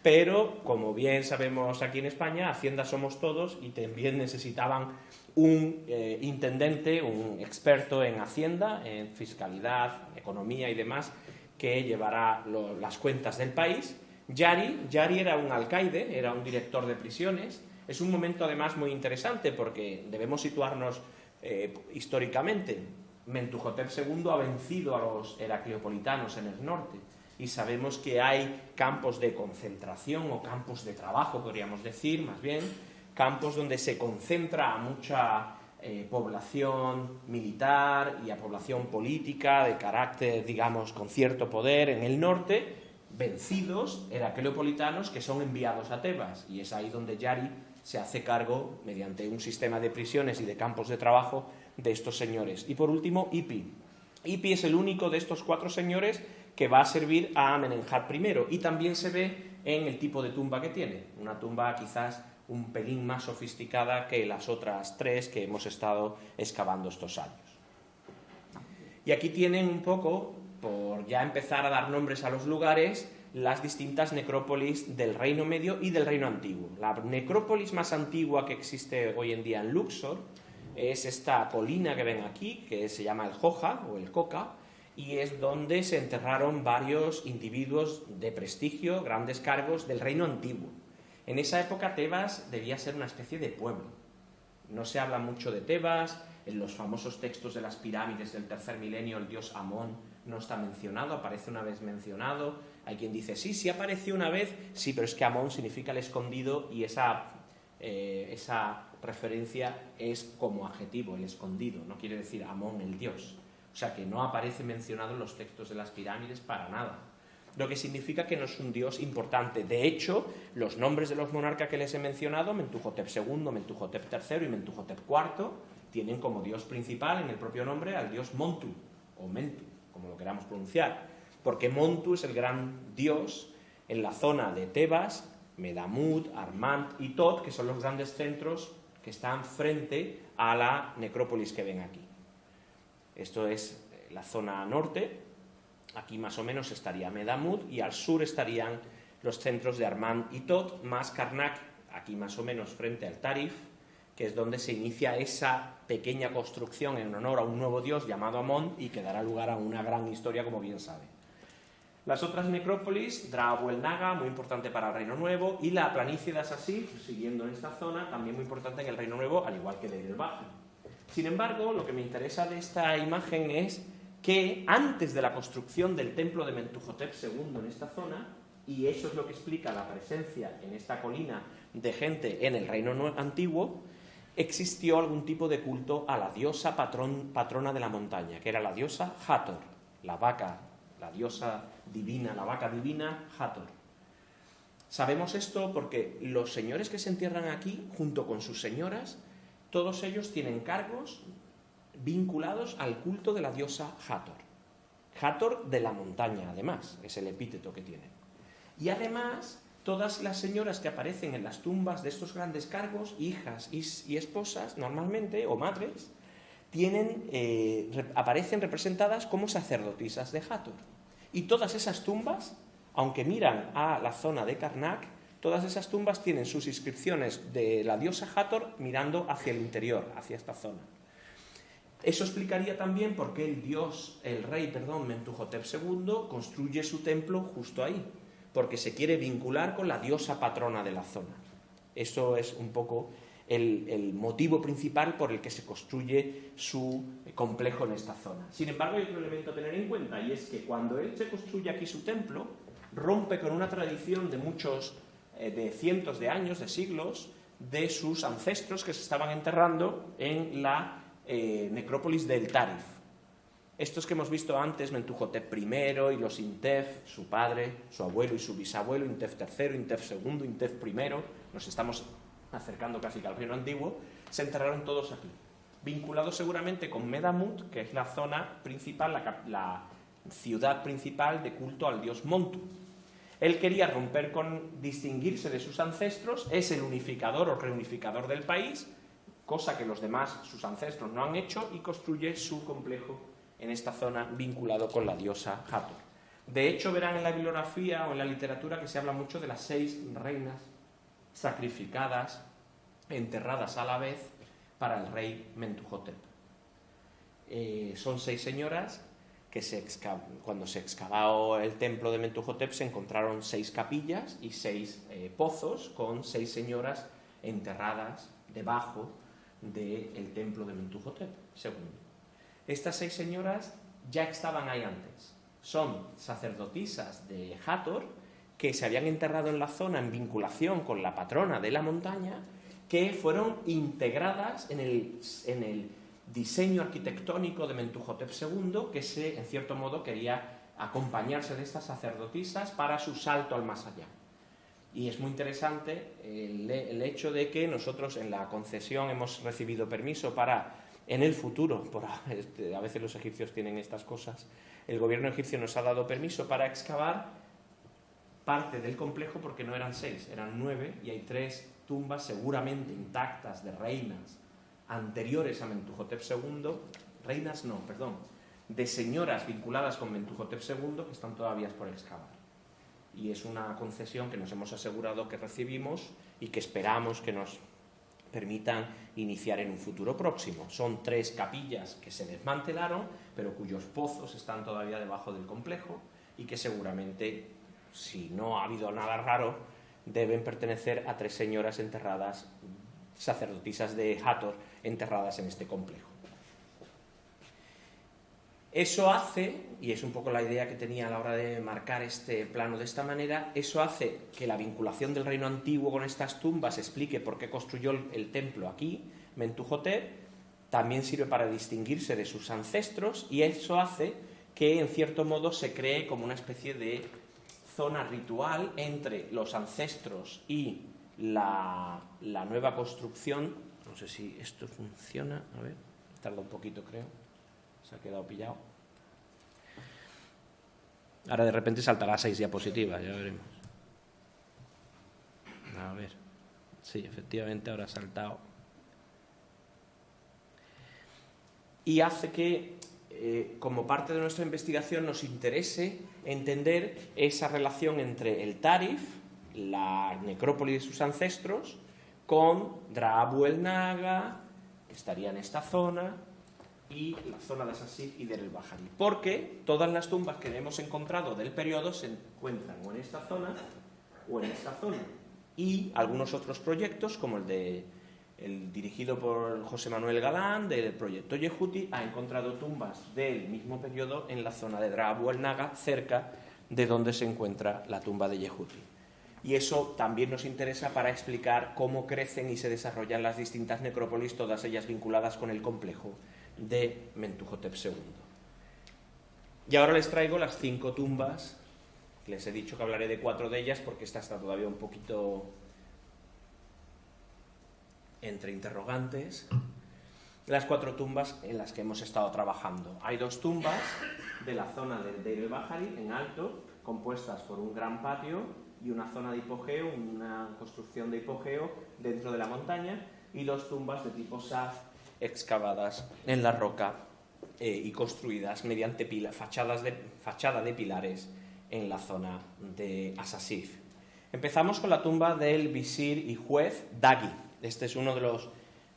Pero, como bien sabemos aquí en España, Hacienda somos todos y también necesitaban un intendente, un experto en Hacienda, en fiscalidad, economía y demás, que llevara las cuentas del país. Yari era un alcaide, era un director de prisiones. Es un momento además muy interesante porque debemos situarnos históricamente. Mentuhotep II ha vencido a los heracleopolitanos en el norte. Y sabemos que hay campos de concentración o campos de trabajo, podríamos decir, más bien, campos donde se concentra a mucha población militar y a población política de carácter, digamos, con cierto poder en el norte, vencidos heracleopolitanos que son enviados a Tebas. Y es ahí donde Yari se hace cargo, mediante un sistema de prisiones y de campos de trabajo, de estos señores. Y por último, Ipi. Ipi es el único de estos 4 señores que va a servir a Amenemhat I, y también se ve en el tipo de tumba que tiene, una tumba quizás un pelín más sofisticada que las otras 3 que hemos estado excavando estos años. Y aquí tienen un poco, por ya empezar a dar nombres a los lugares, las distintas necrópolis del Reino Medio y del Reino Antiguo. La necrópolis más antigua que existe hoy en día en Luxor es esta colina que ven aquí, que se llama el Joja o el Coca, y es donde se enterraron varios individuos de prestigio, grandes cargos del Reino Antiguo. En esa época Tebas debía ser una especie de pueblo. No se habla mucho de Tebas, en los famosos textos de las pirámides del tercer milenio el dios Amón no está mencionado, aparece una vez mencionado. Hay quien dice, sí apareció una vez, sí, pero es que Amón significa el escondido y esa referencia es como adjetivo, el escondido, no quiere decir Amón el dios. O sea que no aparece mencionado en los textos de las pirámides para nada. lo que significa que no es un dios importante. De hecho, los nombres de los monarcas que les he mencionado, Mentuhotep II, Mentuhotep III y Mentuhotep IV, tienen como dios principal en el propio nombre al dios Montu, o Mentu, como lo queramos pronunciar, porque Montu es el gran dios en la zona de Tebas, Medamut, Armant y Tot, que son los grandes centros que están frente a la necrópolis que ven aquí. Esto es la zona norte. Aquí más o menos estaría Medamut y al sur estarían los centros de Armant y Tot, más Karnak, aquí más o menos frente al Tarif, que es donde se inicia esa pequeña construcción en honor a un nuevo dios llamado Amón y que dará lugar a una gran historia, como bien sabe. Las otras necrópolis, Dra-Abuel Naga, muy importante para el Reino Nuevo, y la planicie de Asasif, siguiendo en esta zona, también muy importante en el Reino Nuevo, al igual que Deir el-Bahri. Sin embargo, lo que me interesa de esta imagen es que antes de la construcción del templo de Mentuhotep II en esta zona, y eso es lo que explica la presencia en esta colina de gente en el Reino Antiguo, existió algún tipo de culto a la diosa patrona de la montaña, que era la diosa Hathor, la vaca, la diosa divina, la vaca divina Hathor. Sabemos esto porque los señores que se entierran aquí, junto con sus señoras, todos ellos tienen cargos vinculados al culto de la diosa Hathor. Hathor de la montaña, además, es el epíteto que tienen. Y además, todas las señoras que aparecen en las tumbas de estos grandes cargos, hijas y esposas, normalmente, o madres, aparecen representadas como sacerdotisas de Hathor. Y todas esas tumbas, aunque miran a la zona de Karnak, todas esas tumbas tienen sus inscripciones de la diosa Hathor mirando hacia el interior, hacia esta zona. Eso explicaría también por qué el rey Mentuhotep II construye su templo justo ahí, porque se quiere vincular con la diosa patrona de la zona. Eso es un poco el motivo principal por el que se construye su complejo en esta zona. Sin embargo, hay otro elemento a tener en cuenta, y es que cuando él se construye aquí su templo, rompe con una tradición de cientos de años, de siglos, de sus ancestros que se estaban enterrando en la necrópolis del Tarif. Estos que hemos visto antes, Mentuhotep I y los Intef, su padre, su abuelo y su bisabuelo, Intef III, Intef II, Intef I, nos estamos acercando casi que al Reino Antiguo, se enterraron todos aquí, vinculados seguramente con Medamut, que es la zona principal, la ciudad principal de culto al dios Montu. Él quería distinguirse de sus ancestros, es el unificador o reunificador del país, cosa que los demás, sus ancestros, no han hecho, y construye su complejo en esta zona vinculado con la diosa Hathor. De hecho, verán en la bibliografía o en la literatura que se habla mucho de las 6 reinas sacrificadas, enterradas a la vez para el rey Mentuhotep. Son 6 señoras que cuando se excavó el templo de Mentuhotep se encontraron 6 capillas y 6 pozos con 6 señoras enterradas debajo del templo de Mentuhotep II. Estas 6 señoras ya estaban ahí antes. Son sacerdotisas de Hathor que se habían enterrado en la zona en vinculación con la patrona de la montaña, que fueron integradas en el diseño arquitectónico de Mentuhotep II, que en cierto modo quería acompañarse de estas sacerdotisas para su salto al más allá. Y es muy interesante el hecho de que nosotros en la concesión hemos recibido permiso para, en el futuro, a veces los egipcios tienen estas cosas, el gobierno egipcio nos ha dado permiso para excavar parte del complejo, porque no eran 6, eran 9, y hay 3 tumbas seguramente intactas de reinas anteriores a Mentuhotep II, de señoras vinculadas con Mentuhotep II que están todavía por excavar. Y es una concesión que nos hemos asegurado que recibimos y que esperamos que nos permitan iniciar en un futuro próximo. Son 3 capillas que se desmantelaron, pero cuyos pozos están todavía debajo del complejo y que seguramente, si no ha habido nada raro, deben pertenecer a 3 señoras enterradas, sacerdotisas de Hathor, enterradas en este complejo. Eso hace, y es un poco la idea que tenía a la hora de marcar este plano de esta manera, eso hace que la vinculación del reino antiguo con estas tumbas explique por qué construyó el templo aquí, Mentuhotep, también sirve para distinguirse de sus ancestros, y eso hace que en cierto modo se cree como una especie de zona ritual entre los ancestros y la nueva construcción. No sé si esto funciona, a ver, tarda un poquito creo, se ha quedado pillado. Ahora de repente saltará 6 diapositivas, ya veremos. A ver, sí, efectivamente ahora ha saltado. Y hace que, como parte de nuestra investigación, nos interese entender esa relación entre el Tarif, la necrópolis de sus ancestros, con Dra Abu el Naga, que estaría en esta zona, y la zona de Asasif y Deir el-Bahari. Porque todas las tumbas que hemos encontrado del periodo se encuentran o en esta zona o en esta zona. Y algunos otros proyectos, como el dirigido por José Manuel Galán, del proyecto Yehuti, ha encontrado tumbas del mismo periodo en la zona de Dra Abu el-Naga, cerca de donde se encuentra la tumba de Yehuti. Y eso también nos interesa para explicar cómo crecen y se desarrollan las distintas necrópolis, todas ellas vinculadas con el complejo de Mentuhotep II. Y ahora les traigo las 5 tumbas. Les he dicho que hablaré de 4 de ellas porque esta está todavía un poquito entre interrogantes. Las 4 tumbas en las que hemos estado trabajando. Hay 2 tumbas de la zona del Deir el-Bahari, en alto, compuestas por un gran patio y una zona de hipogeo, una construcción de hipogeo dentro de la montaña, y 2 tumbas de tipo Saf excavadas en la roca y construidas mediante fachada de pilares en la zona de Asasif. Empezamos con la tumba del visir y juez Dagi. Este es uno de los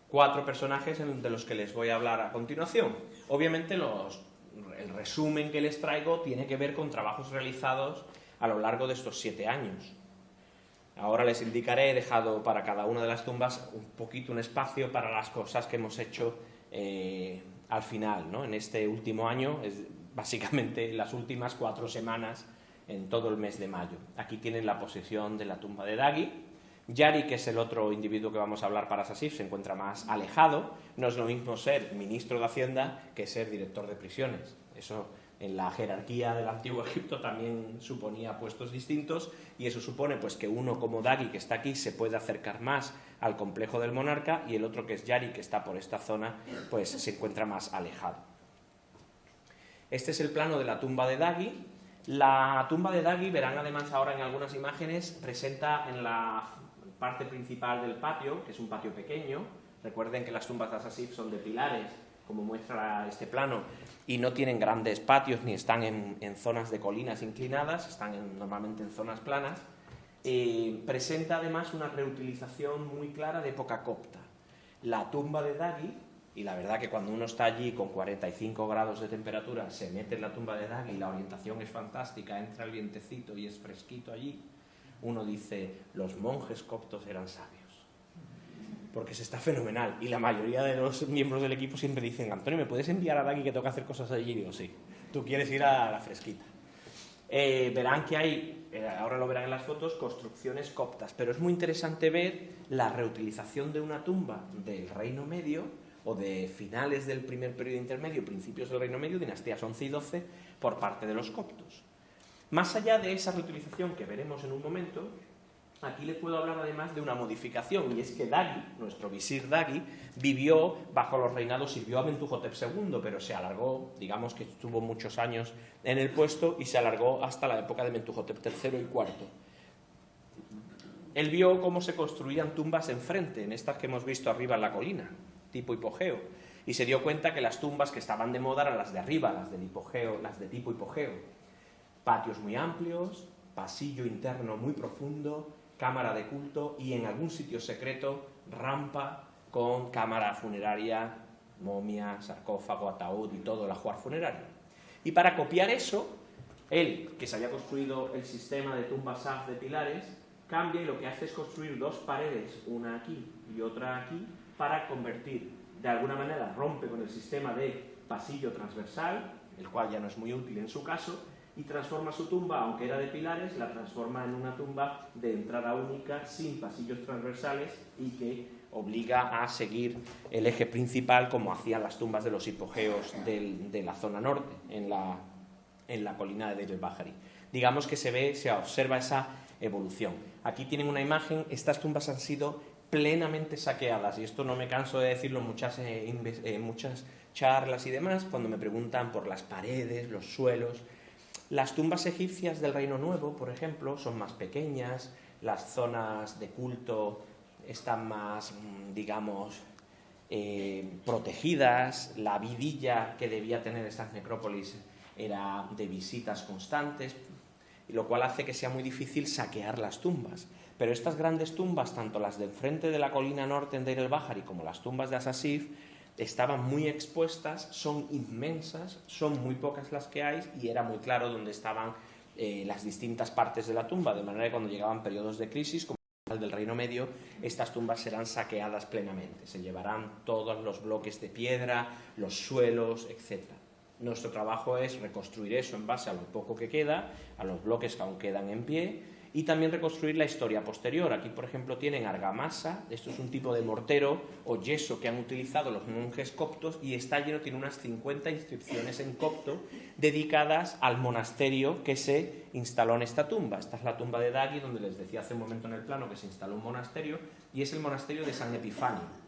4 personajes de los que les voy a hablar a continuación. Obviamente el resumen que les traigo tiene que ver con trabajos realizados a lo largo de estos 7 años. Ahora les indicaré, he dejado para cada una de las tumbas un espacio para las cosas que hemos hecho al final, ¿no? En este último año, básicamente las últimas 4 semanas en todo el mes de mayo. Aquí tienen la posición de la tumba de Dagi. Yari, que es el otro individuo que vamos a hablar para Asasif, se encuentra más alejado. No es lo mismo ser ministro de Hacienda que ser director de prisiones. Eso en la jerarquía del Antiguo Egipto también suponía puestos distintos, y eso supone pues que uno como Dagi, que está aquí, se puede acercar más al complejo del monarca, y el otro, que es Yari, que está por esta zona, pues se encuentra más alejado. Este es el plano de la tumba de Dagi. La tumba de Dagi, verán además ahora en algunas imágenes, presenta en la parte principal del patio, que es un patio pequeño. Recuerden que las tumbas de Asasif son de pilares, como muestra este plano, y no tienen grandes patios ni están en zonas de colinas inclinadas, están normalmente en zonas planas. Presenta además una reutilización muy clara de época copta. La tumba de Dagi, y la verdad que cuando uno está allí con 45 grados de temperatura, se mete en la tumba de Dagi y la orientación es fantástica, entra el vientecito y es fresquito allí, uno dice, los monjes coptos eran sabios. Porque se está fenomenal, y la mayoría de los miembros del equipo siempre dicen, Antonio, ¿me puedes enviar a Dagi que toca hacer cosas allí? Y digo, sí, tú quieres ir a la fresquita. Verán que hay, ahora lo verán en las fotos, construcciones coptas, pero es muy interesante ver la reutilización de una tumba del Reino Medio, o de finales del primer periodo intermedio, principios del Reino Medio, dinastías 11 y 12, por parte de los coptos. Más allá de esa reutilización que veremos en un momento, aquí les puedo hablar además de una modificación, y es que Dagi, nuestro visir Dagi, vivió bajo los reinados, sirvió a Mentuhotep II, pero se alargó, digamos que estuvo muchos años en el puesto, y se alargó hasta la época de Mentuhotep III y IV. Él vio cómo se construían tumbas enfrente, en estas que hemos visto arriba en la colina, tipo hipogeo, y se dio cuenta que las tumbas que estaban de moda eran las de arriba, las del hipogeo, las de tipo hipogeo. Patios muy amplios, pasillo interno muy profundo, cámara de culto y en algún sitio secreto rampa con cámara funeraria, momia, sarcófago, ataúd y todo el ajuar funerario. Y para copiar eso, él, que se había construido el sistema de tumbas Saf de pilares, cambia y lo que hace es construir 2 paredes, una aquí y otra aquí, para convertir, de alguna manera rompe con el sistema de pasillo transversal, el cual ya no es muy útil en su caso, y transforma su tumba, aunque era de pilares, la transforma en una tumba de entrada única, sin pasillos transversales, y que obliga a seguir el eje principal como hacían las tumbas de los hipogeos de la zona norte, en la colina de Deir el-Bahari. digamos que se observa esa evolución. Aquí tienen una imagen, estas tumbas han sido plenamente saqueadas, y esto no me canso de decirlo en muchas charlas y demás, cuando me preguntan por las paredes, los suelos. Las tumbas egipcias del Reino Nuevo, por ejemplo, son más pequeñas, las zonas de culto están más, digamos, protegidas, la vidilla que debía tener estas necrópolis era de visitas constantes, lo cual hace que sea muy difícil saquear las tumbas. Pero estas grandes tumbas, tanto las del frente de la colina norte en Deir el-Bahari como las tumbas de Asasif, estaban muy expuestas, son inmensas, son muy pocas las que hay y era muy claro dónde estaban las distintas partes de la tumba, de manera que cuando llegaban periodos de crisis, como el del Reino Medio, estas tumbas serán saqueadas plenamente, se llevarán todos los bloques de piedra, los suelos, etc. Nuestro trabajo es reconstruir eso en base a lo poco que queda, a los bloques que aún quedan en pie, y también reconstruir la historia posterior. Aquí, por ejemplo, tienen argamasa, esto es un tipo de mortero o yeso que han utilizado los monjes coptos, y está lleno, tiene unas 50 inscripciones en copto dedicadas al monasterio que se instaló en esta tumba. Esta es la tumba de Dagui, donde les decía hace un momento en el plano que se instaló un monasterio, y es el monasterio de San Epifanio.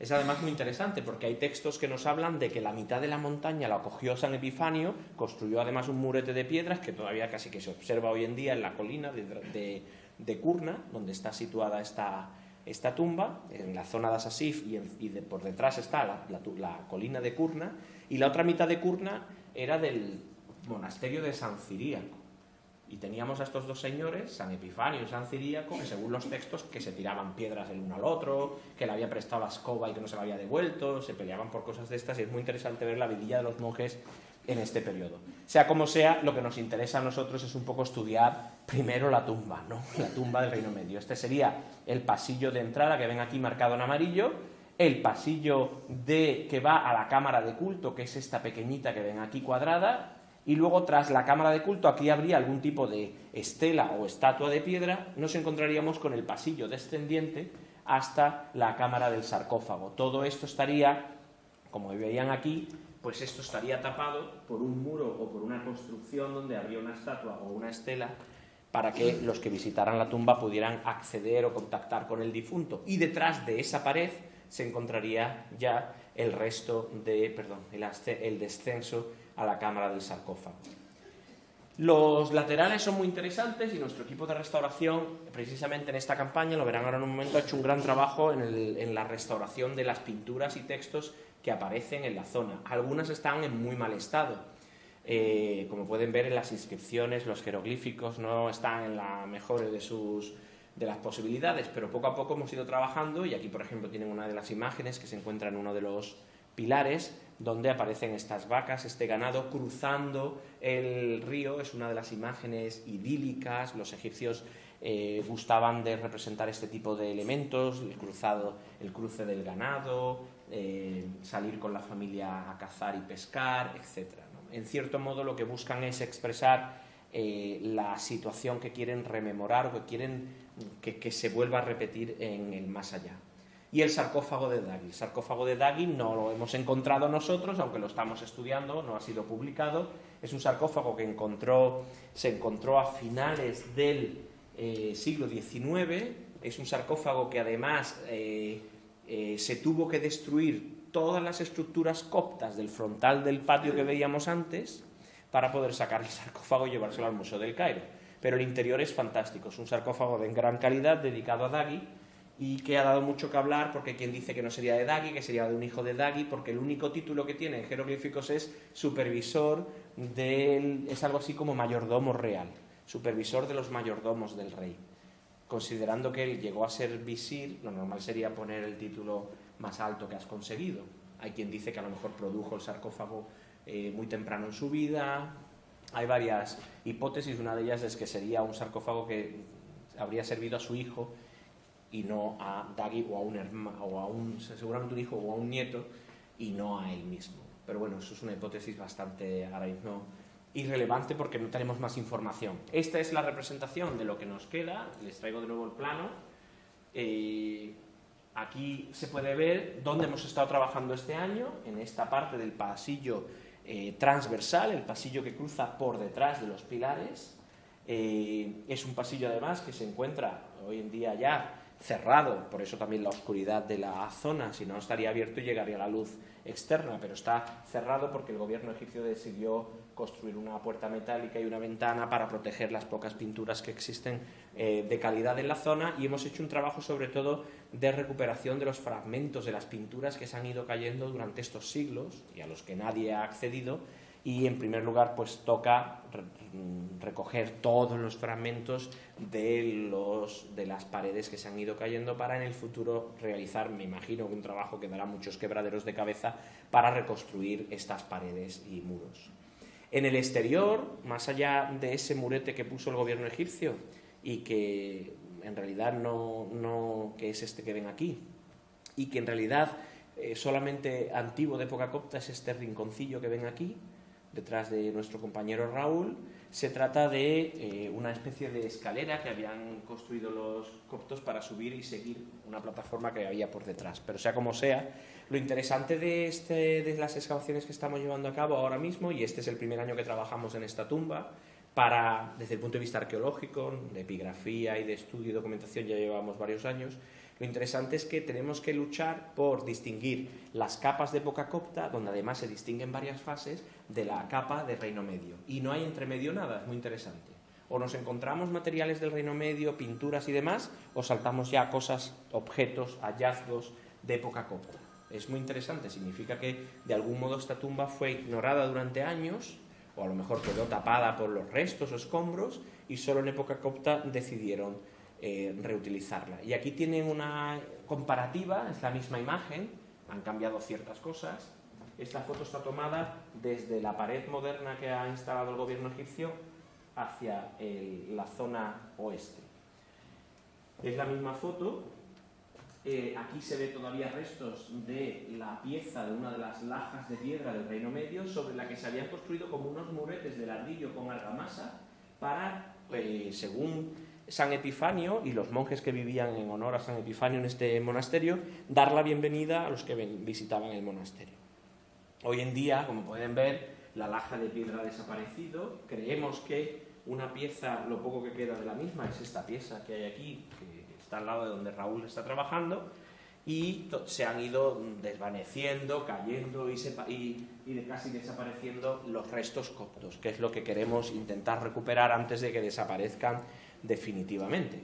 Es además muy interesante porque hay textos que nos hablan de que la mitad de la montaña la acogió San Epifanio, construyó además un murete de piedras que todavía casi que se observa hoy en día en la colina de Kurna, donde está situada esta tumba, en la zona de Asasif, y por detrás está la colina de Kurna, y la otra mitad de Kurna era del monasterio de San Ciríaco. Y teníamos a estos dos señores, San Epifanio y San Ciríaco, que según los textos que se tiraban piedras el uno al otro, que le había prestado la escoba y que no se la había devuelto, se peleaban por cosas de estas, y es muy interesante ver la vidilla de los monjes en este periodo. Sea como sea, lo que nos interesa a nosotros es un poco estudiar primero la tumba, ¿no? La tumba del Reino Medio. Este sería el pasillo de entrada que ven aquí marcado en amarillo, el pasillo que va a la cámara de culto, que es esta pequeñita que ven aquí cuadrada, y luego tras la cámara de culto aquí habría algún tipo de estela o estatua de piedra, nos encontraríamos con el pasillo descendiente hasta la cámara del sarcófago. Todo esto estaría, como veían aquí, pues esto estaría tapado por un muro o por una construcción donde habría una estatua o una estela para que los que visitaran la tumba pudieran acceder o contactar con el difunto. Y detrás de esa pared se encontraría ya el resto el descenso a la cámara del sarcófago. Los laterales son muy interesantes y nuestro equipo de restauración, precisamente en esta campaña, lo verán ahora en un momento, ha hecho un gran trabajo en la restauración de las pinturas y textos que aparecen en la zona. Algunas están en muy mal estado. Como pueden ver en las inscripciones, los jeroglíficos no están en la mejor de las posibilidades, pero poco a poco hemos ido trabajando, y aquí, por ejemplo, tienen una de las imágenes que se encuentra en uno de los pilares, donde aparecen estas vacas, este ganado cruzando el río. Es una de las imágenes idílicas. Los egipcios gustaban de representar este tipo de elementos, el cruce del ganado, salir con la familia a cazar y pescar, etc., ¿no? En cierto modo lo que buscan es expresar la situación que quieren rememorar o que quieren que se vuelva a repetir en el más allá. Y el sarcófago de Dagui. El sarcófago de Dagui no lo hemos encontrado nosotros, aunque lo estamos estudiando, no ha sido publicado. Es un sarcófago que se encontró a finales del siglo XIX. Es un sarcófago que además se tuvo que destruir todas las estructuras coptas del frontal del patio que veíamos antes para poder sacar el sarcófago y llevárselo al Museo del Cairo. Pero el interior es fantástico. Es un sarcófago de gran calidad dedicado a Dagui, y que ha dado mucho que hablar, porque quien dice que no sería de Dagui, que sería de un hijo de Dagui, porque el único título que tiene en jeroglíficos es supervisor es algo así como mayordomo real, supervisor de los mayordomos del rey. Considerando que él llegó a ser visir, lo normal sería poner el título más alto que has conseguido. Hay quien dice que a lo mejor produjo el sarcófago muy temprano en su vida. Hay varias hipótesis, una de ellas es que sería un sarcófago que habría servido a su hijo y no a Dagui o a un hermano, seguramente un hijo o a un nieto, y no a él mismo. Pero bueno, eso es una hipótesis bastante ahora mismo irrelevante porque no tenemos más información. Esta es la representación de lo que nos queda. Les traigo de nuevo el plano. Aquí se puede ver dónde hemos estado trabajando este año, en esta parte del pasillo transversal, el pasillo que cruza por detrás de los pilares. Es un pasillo además que se encuentra hoy en día ya cerrado, por eso también la oscuridad de la zona, si no estaría abierto y llegaría la luz externa, pero está cerrado porque el gobierno egipcio decidió construir una puerta metálica y una ventana para proteger las pocas pinturas que existen de calidad en la zona, y hemos hecho un trabajo sobre todo de recuperación de los fragmentos de las pinturas que se han ido cayendo durante estos siglos y a los que nadie ha accedido. Y en primer lugar pues toca recoger todos los fragmentos de las paredes que se han ido cayendo para en el futuro realizar, me imagino, un trabajo que dará muchos quebraderos de cabeza para reconstruir estas paredes y muros. En el exterior, más allá de ese murete que puso el gobierno egipcio y que en realidad no que es este que ven aquí, y que en realidad solamente antiguo de época copta es este rinconcillo que ven aquí, detrás de nuestro compañero Raúl. Se trata de una especie de escalera que habían construido los coptos para subir y seguir una plataforma que había por detrás. Pero sea como sea, lo interesante de las excavaciones que estamos llevando a cabo ahora mismo, y este es el primer año que trabajamos en esta tumba, desde el punto de vista arqueológico, de epigrafía y de estudio y documentación ya llevamos varios años. Lo interesante es que tenemos que luchar por distinguir las capas de época copta, donde además se distinguen varias fases, de la capa de Reino Medio. Y no hay entre medio nada, es muy interesante. O nos encontramos materiales del Reino Medio, pinturas y demás, o saltamos ya cosas, objetos, hallazgos de época copta. Es muy interesante, significa que de algún modo esta tumba fue ignorada durante años, o a lo mejor quedó tapada por los restos o escombros, y solo en época copta decidieron reutilizarla. Y aquí tienen una comparativa, es la misma imagen, han cambiado ciertas cosas. Esta foto está tomada desde la pared moderna que ha instalado el gobierno egipcio hacia la zona oeste. Es la misma foto. Aquí se ve todavía restos de la pieza de una de las lajas de piedra del Reino Medio, sobre la que se habían construido como unos muretes de ladrillo con argamasa para, según San Epifanio y los monjes que vivían en honor a San Epifanio en este monasterio, dar la bienvenida a los que visitaban el monasterio. Hoy en día, como pueden ver, la laja de piedra ha desaparecido. Creemos que una pieza, lo poco que queda de la misma, es esta pieza que hay aquí, que está al lado de donde Raúl está trabajando, y se han ido desvaneciendo, cayendo y casi desapareciendo los restos coptos, que es lo que queremos intentar recuperar antes de que desaparezcan definitivamente.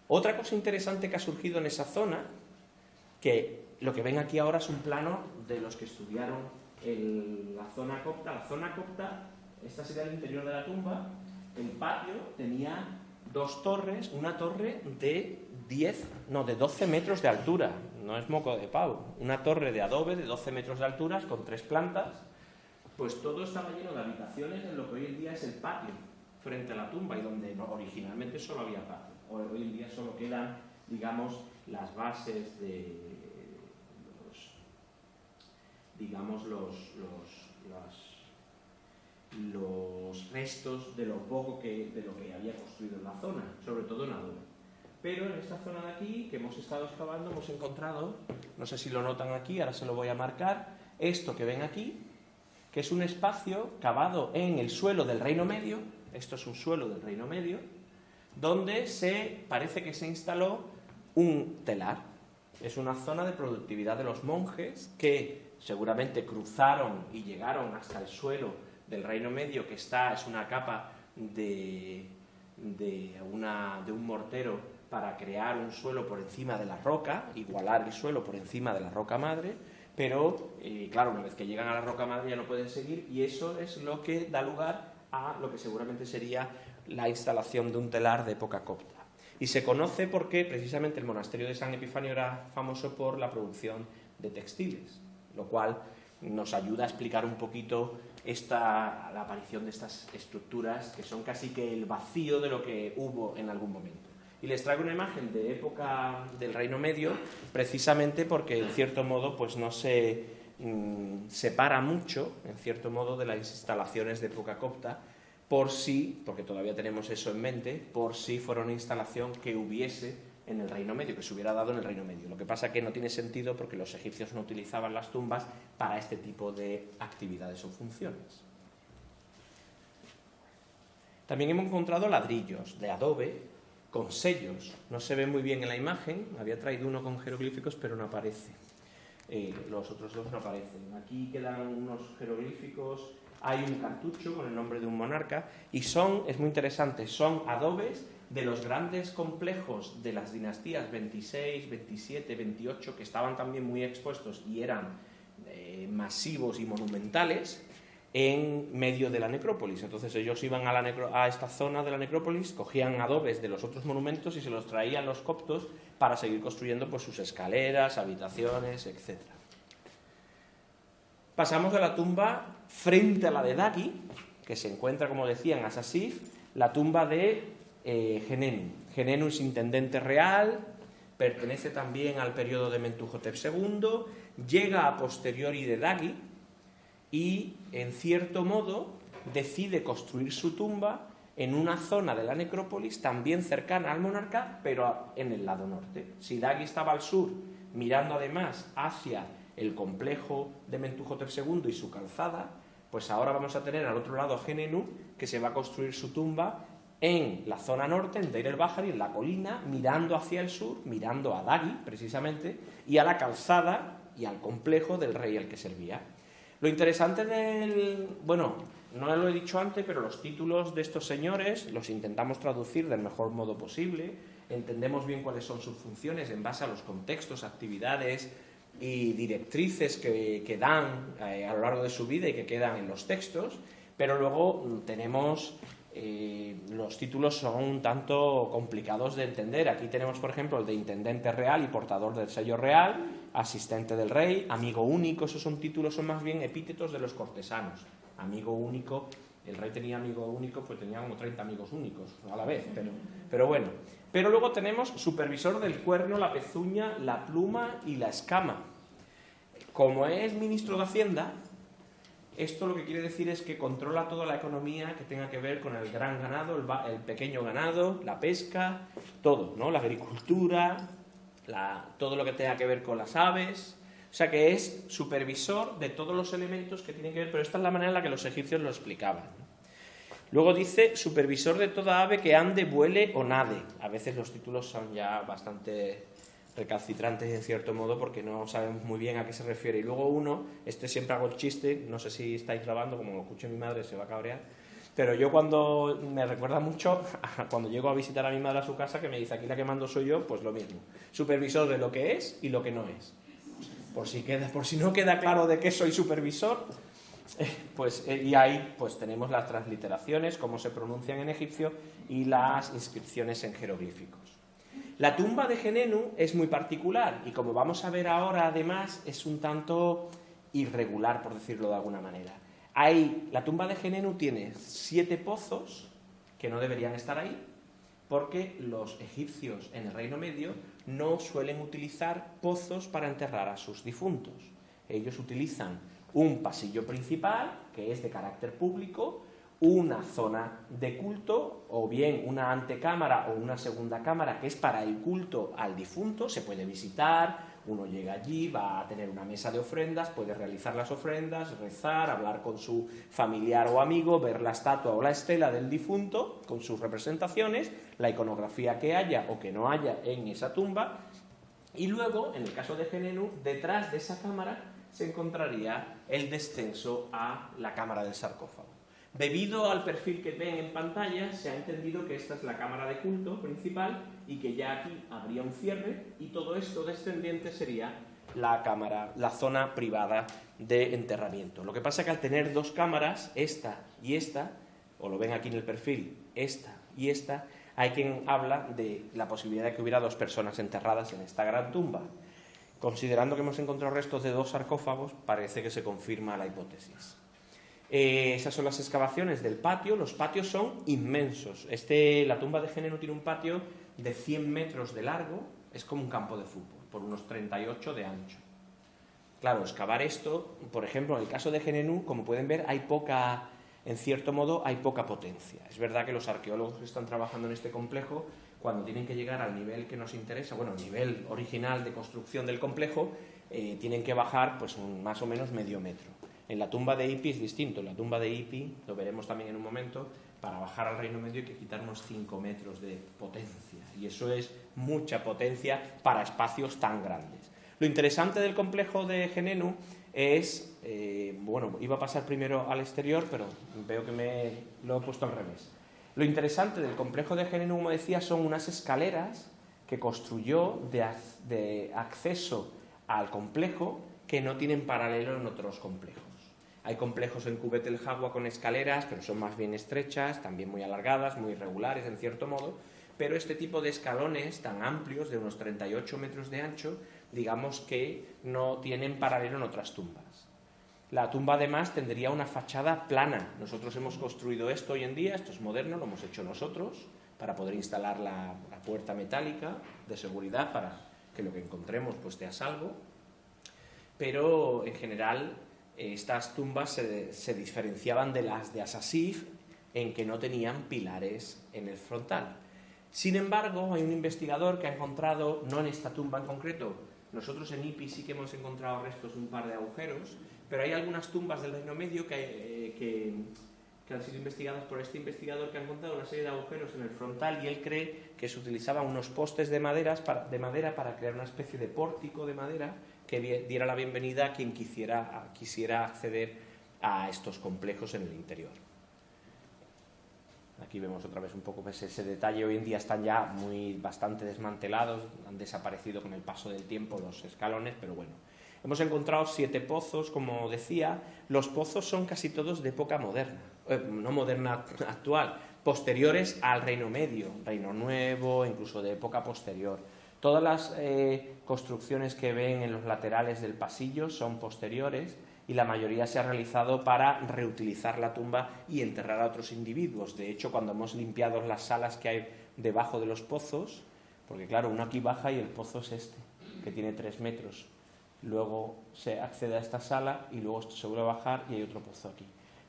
Otra cosa interesante que ha surgido en esa zona, que lo que ven aquí ahora es un plano de los que estudiaron la zona copta. La zona copta, esta sería el interior de la tumba. El patio tenía dos torres, una torre de 12 metros de altura, no es moco de pavo, una torre de adobe de 12 metros de altura con 3 plantas. Pues todo estaba lleno de habitaciones en lo que hoy en día es el patio frente a la tumba, y donde originalmente solo había patio. Hoy en día solo quedan, digamos, las bases de los restos de lo poco de lo que había construido en la zona, sobre todo en adobe. Pero en esta zona de aquí, que hemos estado excavando, hemos encontrado, no sé si lo notan aquí, ahora se lo voy a marcar, esto que ven aquí, que es un espacio cavado en el suelo del Reino Medio. Esto es un suelo del Reino Medio, donde parece que se instaló un telar. Es una zona de productividad de los monjes que seguramente cruzaron y llegaron hasta el suelo del Reino Medio, que es una capa de un mortero para crear un suelo por encima de la roca, igualar el suelo por encima de la roca madre, pero claro, una vez que llegan a la roca madre ya no pueden seguir, y eso es lo que da lugar a lo que seguramente sería la instalación de un telar de época copta. Y se conoce porque precisamente el monasterio de San Epifanio era famoso por la producción de textiles, lo cual nos ayuda a explicar un poquito la aparición de estas estructuras que son casi que el vacío de lo que hubo en algún momento. Y les traigo una imagen de época del Reino Medio, precisamente porque en cierto modo pues no se separa mucho, en cierto modo, de las instalaciones de época copta, porque todavía tenemos eso en mente, por si fuera una instalación que hubiese en el Reino Medio, que se hubiera dado en el Reino Medio. Lo que pasa es que no tiene sentido porque los egipcios no utilizaban las tumbas para este tipo de actividades o funciones. También hemos encontrado ladrillos de adobe con sellos. No se ve muy bien en la imagen, había traído uno con jeroglíficos, pero no aparece. Los otros dos no aparecen. Aquí quedan unos jeroglíficos, hay un cartucho con el nombre de un monarca, y es muy interesante, son adobes de los grandes complejos de las dinastías 26, 27, 28, que estaban también muy expuestos y eran masivos y monumentales, en medio de la necrópolis. Entonces ellos iban a esta zona de la necrópolis, cogían adobes de los otros monumentos y se los traían los coptos para seguir construyendo pues, sus escaleras, habitaciones, etc. Pasamos a la tumba frente a la de Dagi, que se encuentra, como decía, en Asasif, la tumba de Genenu. Genenu es intendente real, pertenece también al periodo de Mentuhotep II, llega a posteriori de Dagi, y, en cierto modo, decide construir su tumba en una zona de la necrópolis también cercana al monarca, pero en el lado norte. Si Dagi estaba al sur, mirando además hacia el complejo de Mentuhotep II y su calzada, pues ahora vamos a tener al otro lado a Genenu, que se va a construir su tumba en la zona norte, en Deir el-Bahari, en la colina, mirando hacia el sur, mirando a Dagi, precisamente, y a la calzada y al complejo del rey al que servía. Lo interesante bueno, no lo he dicho antes, pero los títulos de estos señores los intentamos traducir del mejor modo posible, entendemos bien cuáles son sus funciones en base a los contextos, actividades y directrices que dan a lo largo de su vida y que quedan en los textos, pero luego tenemos... los títulos son un tanto complicados de entender. Aquí tenemos, por ejemplo, el de intendente real y portador del sello real, asistente del rey, amigo único. Esos son títulos, son más bien epítetos de los cortesanos. Amigo único, el rey tenía amigo único, pues tenía como 30 amigos únicos a la vez, pero bueno. Pero luego tenemos supervisor del cuerno, la pezuña, la pluma y la escama. Como es ministro de Hacienda, esto lo que quiere decir es que controla toda la economía que tenga que ver con el gran ganado, el pequeño ganado, la pesca, todo, ¿no? La agricultura, todo lo que tenga que ver con las aves. O sea que es supervisor de todos los elementos que tienen que ver, pero esta es la manera en la que los egipcios lo explicaban, ¿no? Luego dice supervisor de toda ave que ande, vuele o nade. A veces los títulos son ya bastante recalcitrantes en cierto modo porque no sabemos muy bien a qué se refiere. Y luego siempre hago el chiste, no sé si estáis grabando, como lo escuche mi madre se va a cabrear, pero yo cuando me recuerda mucho cuando llego a visitar a mi madre a su casa, que me dice aquí la que mando soy yo, pues lo mismo, supervisor de lo que es y lo que no es. Por si no queda claro de qué soy supervisor, y ahí pues tenemos las transliteraciones, cómo se pronuncian en egipcio y las inscripciones en jeroglíficos. La tumba de Genenu es muy particular y, como vamos a ver ahora, además, es un tanto irregular, por decirlo de alguna manera. La tumba de Genenu tiene 7 pozos que no deberían estar ahí, porque los egipcios en el Reino Medio no suelen utilizar pozos para enterrar a sus difuntos. Ellos utilizan un pasillo principal, que es de carácter público, una zona de culto, o bien una antecámara o una segunda cámara que es para el culto al difunto, se puede visitar, uno llega allí, va a tener una mesa de ofrendas, puede realizar las ofrendas, rezar, hablar con su familiar o amigo, ver la estatua o la estela del difunto con sus representaciones, la iconografía que haya o que no haya en esa tumba, y luego, en el caso de Genenu, detrás de esa cámara se encontraría el descenso a la cámara del sarcófago. Debido al perfil que ven en pantalla, se ha entendido que esta es la cámara de culto principal y que ya aquí habría un cierre y todo esto descendiente sería la zona privada de enterramiento. Lo que pasa es que al tener 2 cámaras, esta y esta, o lo ven aquí en el perfil, esta y esta, hay quien habla de la posibilidad de que hubiera 2 personas enterradas en esta gran tumba. Considerando que hemos encontrado restos de 2 sarcófagos, parece que se confirma la hipótesis. Esas son las excavaciones del patio. Los patios son inmensos. La tumba de Genenu tiene un patio de 100 metros de largo, es como un campo de fútbol, por unos 38 de ancho. Claro, excavar esto, por ejemplo, en el caso de Genenu, como pueden ver, en cierto modo, hay poca potencia. Es verdad que los arqueólogos que están trabajando en este complejo, cuando tienen que llegar al nivel que nos interesa, el nivel original de construcción del complejo, tienen que bajar pues más o menos medio metro. En la tumba de Ipi es distinto. En la tumba de Ipi, lo veremos también en un momento, para bajar al Reino Medio hay que quitar unos 5 metros de potencia. Y eso es mucha potencia para espacios tan grandes. Lo interesante del complejo de Genenu es, bueno, iba a pasar primero al exterior, pero veo que lo he puesto al revés. Lo interesante del complejo de Genenu, como decía, son unas escaleras que construyó de acceso al complejo que no tienen paralelo en otros complejos. Hay complejos en Cubet el Jagua con escaleras, pero son más bien estrechas, también muy alargadas, muy irregulares en cierto modo, pero este tipo de escalones tan amplios, de unos 38 metros de ancho, digamos que no tienen paralelo en otras tumbas. La tumba además tendría una fachada plana. Nosotros hemos construido esto hoy en día, esto es moderno, lo hemos hecho nosotros, para poder instalar la puerta metálica de seguridad para que lo que encontremos pues esté a salvo, pero en general estas tumbas se diferenciaban de las de Asasif en que no tenían pilares en el frontal. Sin embargo, hay un investigador que ha encontrado, no en esta tumba en concreto, nosotros en Ipi sí que hemos encontrado restos, un par de agujeros, pero hay algunas tumbas del Reino Medio que han sido investigadas por este investigador que ha encontrado una serie de agujeros en el frontal y él cree que se utilizaban unos postes de madera para crear una especie de pórtico de madera que diera la bienvenida a quien quisiera acceder a estos complejos en el interior. Aquí vemos otra vez un poco ese detalle. Hoy en día están ya bastante desmantelados, han desaparecido con el paso del tiempo los escalones, pero bueno. Hemos encontrado 7 pozos, como decía. Los pozos son casi todos de época moderna, no moderna actual, posteriores al Reino Medio, Reino Nuevo, incluso de época posterior. Todas las construcciones que ven en los laterales del pasillo son posteriores y la mayoría se ha realizado para reutilizar la tumba y enterrar a otros individuos. De hecho, cuando hemos limpiado las salas que hay debajo de los pozos, porque claro, uno aquí baja y el pozo es este, que tiene 3 metros. Luego se accede a esta sala y luego se vuelve a bajar y hay otro pozo aquí.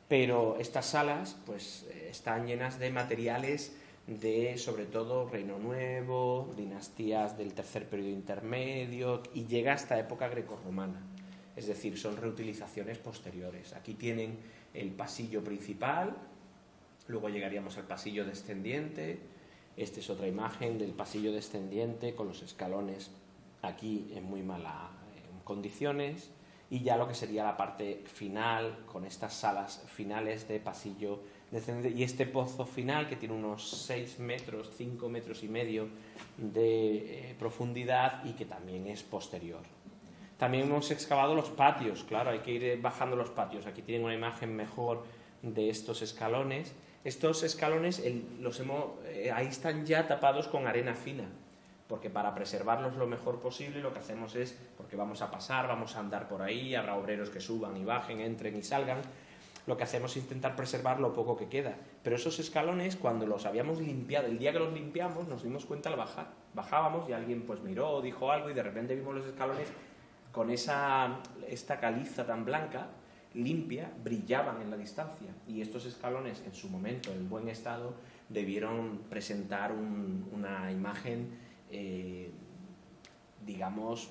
Pero estas salas pues están llenas de materiales de, sobre todo, Reino Nuevo, dinastías del tercer periodo intermedio y llega hasta época grecorromana. Es decir, son reutilizaciones posteriores. Aquí tienen el pasillo principal, luego llegaríamos al pasillo descendiente. Esta es otra imagen del pasillo descendiente con los escalones aquí en muy malas condiciones y ya lo que sería la parte final con estas salas finales de pasillo descendiente y este pozo final que tiene unos 6 metros, 5 metros y medio de profundidad y que también es posterior. También hemos excavado los patios, claro, hay que ir bajando los patios. Aquí tienen una imagen mejor de estos escalones. Estos escalones ahí están ya tapados con arena fina, porque para preservarlos lo mejor posible lo que hacemos es, porque vamos a pasar, vamos a andar por ahí, habrá obreros que suban y bajen, entren y salgan, lo que hacemos es intentar preservar lo poco que queda. Pero esos escalones, cuando los habíamos limpiado, el día que los limpiamos, nos dimos cuenta al bajar. Bajábamos y alguien pues miró, dijo algo y de repente vimos los escalones con esta caliza tan blanca, limpia, brillaban en la distancia. Y estos escalones, en su momento, en buen estado, debieron presentar una imagen digamos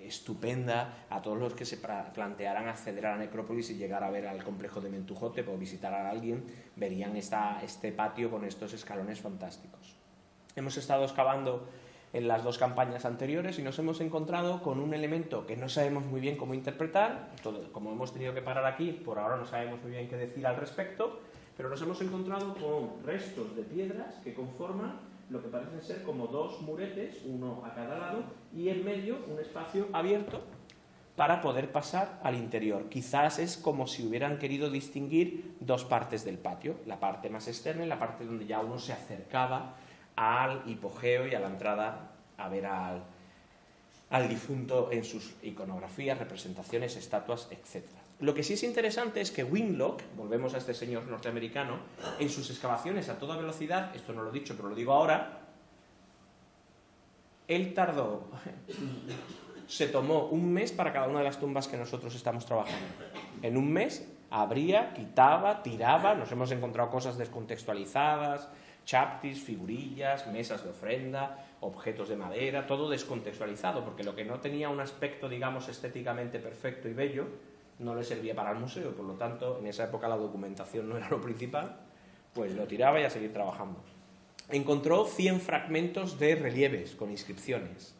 estupenda a todos los que se plantearan acceder a la necrópolis y llegar a ver al complejo de Mentuhotep o visitar a alguien, verían este patio con estos escalones fantásticos. Hemos estado excavando en las 2 campañas anteriores y nos hemos encontrado con un elemento que no sabemos muy bien cómo interpretar. Como hemos tenido que parar aquí, por ahora no sabemos muy bien qué decir al respecto, pero nos hemos encontrado con restos de piedras que conforman lo que parecen ser como 2 muretes, uno a cada lado, y en medio un espacio abierto para poder pasar al interior. Quizás es como si hubieran querido distinguir 2 partes del patio, la parte más externa y la parte donde ya uno se acercaba al hipogeo y a la entrada a ver al difunto en sus iconografías, representaciones, estatuas, etc. Lo que sí es interesante es que Winlock, volvemos a este señor norteamericano, en sus excavaciones a toda velocidad, esto no lo he dicho pero lo digo ahora, él se tomó un mes para cada una de las tumbas que nosotros estamos trabajando. En un mes abría, quitaba, tiraba, nos hemos encontrado cosas descontextualizadas, chaptis, figurillas, mesas de ofrenda, objetos de madera, todo descontextualizado, porque lo que no tenía un aspecto, digamos, estéticamente perfecto y bello, no le servía para el museo, por lo tanto, en esa época la documentación no era lo principal, pues lo tiraba y a seguir trabajando. Encontró 100 fragmentos de relieves con inscripciones.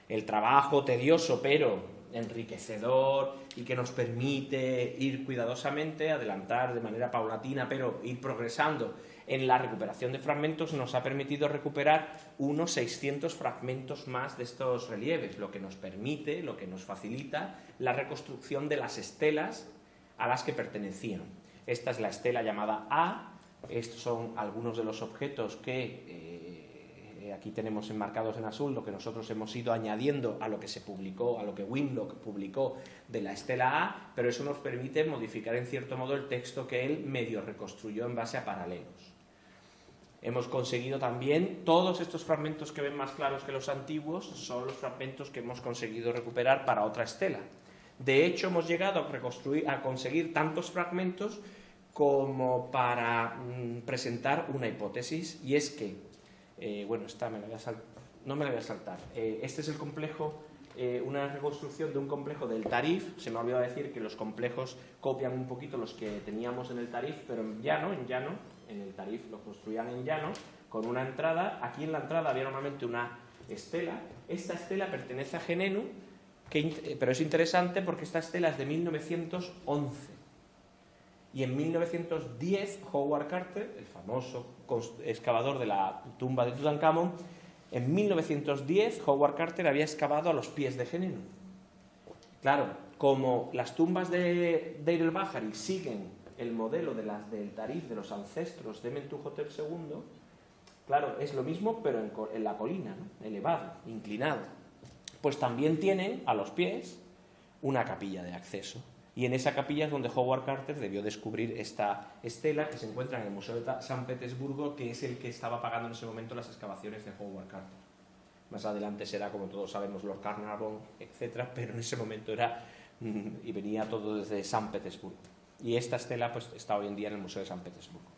El trabajo tedioso pero enriquecedor y que nos permite ir cuidadosamente, adelantar de manera paulatina, pero ir progresando en la recuperación de fragmentos, nos ha permitido recuperar unos 600 fragmentos más de estos relieves, lo que nos permite, lo que nos facilita la reconstrucción de las estelas a las que pertenecían. Esta es la estela llamada A. Estos son algunos de los objetos que aquí tenemos enmarcados en azul, lo que nosotros hemos ido añadiendo a lo que se publicó, a lo que Winlock publicó de la estela A, pero eso nos permite modificar en cierto modo el texto que él medio reconstruyó en base a paralelos. Hemos conseguido también, todos estos fragmentos que ven más claros que los antiguos, son los fragmentos que hemos conseguido recuperar para otra estela. De hecho, hemos llegado a conseguir tantos fragmentos como para presentar una hipótesis, y es que esta no me la voy a saltar. Este es el complejo, una reconstrucción de un complejo del Tarif. Se me ha olvidado decir que los complejos copian un poquito los que teníamos en el Tarif, pero en llano, en el Tarif lo construían en llano, con una entrada. Aquí en la entrada había normalmente una estela. Esta estela pertenece a Genenu, pero es interesante porque esta estela es de 1911. Y en 1910, Howard Carter, el famoso excavador de la tumba de Tutankamón, en 1910 Howard Carter había excavado a los pies de Genenu. Claro, como las tumbas de Deir el-Bahari siguen el modelo de las del Tarif, de los ancestros de Mentuhotep II, claro, es lo mismo pero en la colina, ¿no? Elevado, inclinado. Pues también tienen a los pies una capilla de acceso. Y en esa capilla es donde Howard Carter debió descubrir esta estela que se encuentra en el Museo de San Petersburgo, que es el que estaba pagando en ese momento las excavaciones de Howard Carter. Más adelante será, como todos sabemos, Lord Carnarvon, etc., pero en ese momento era y venía todo desde San Petersburgo. Y esta estela pues está hoy en día en el Museo de San Petersburgo.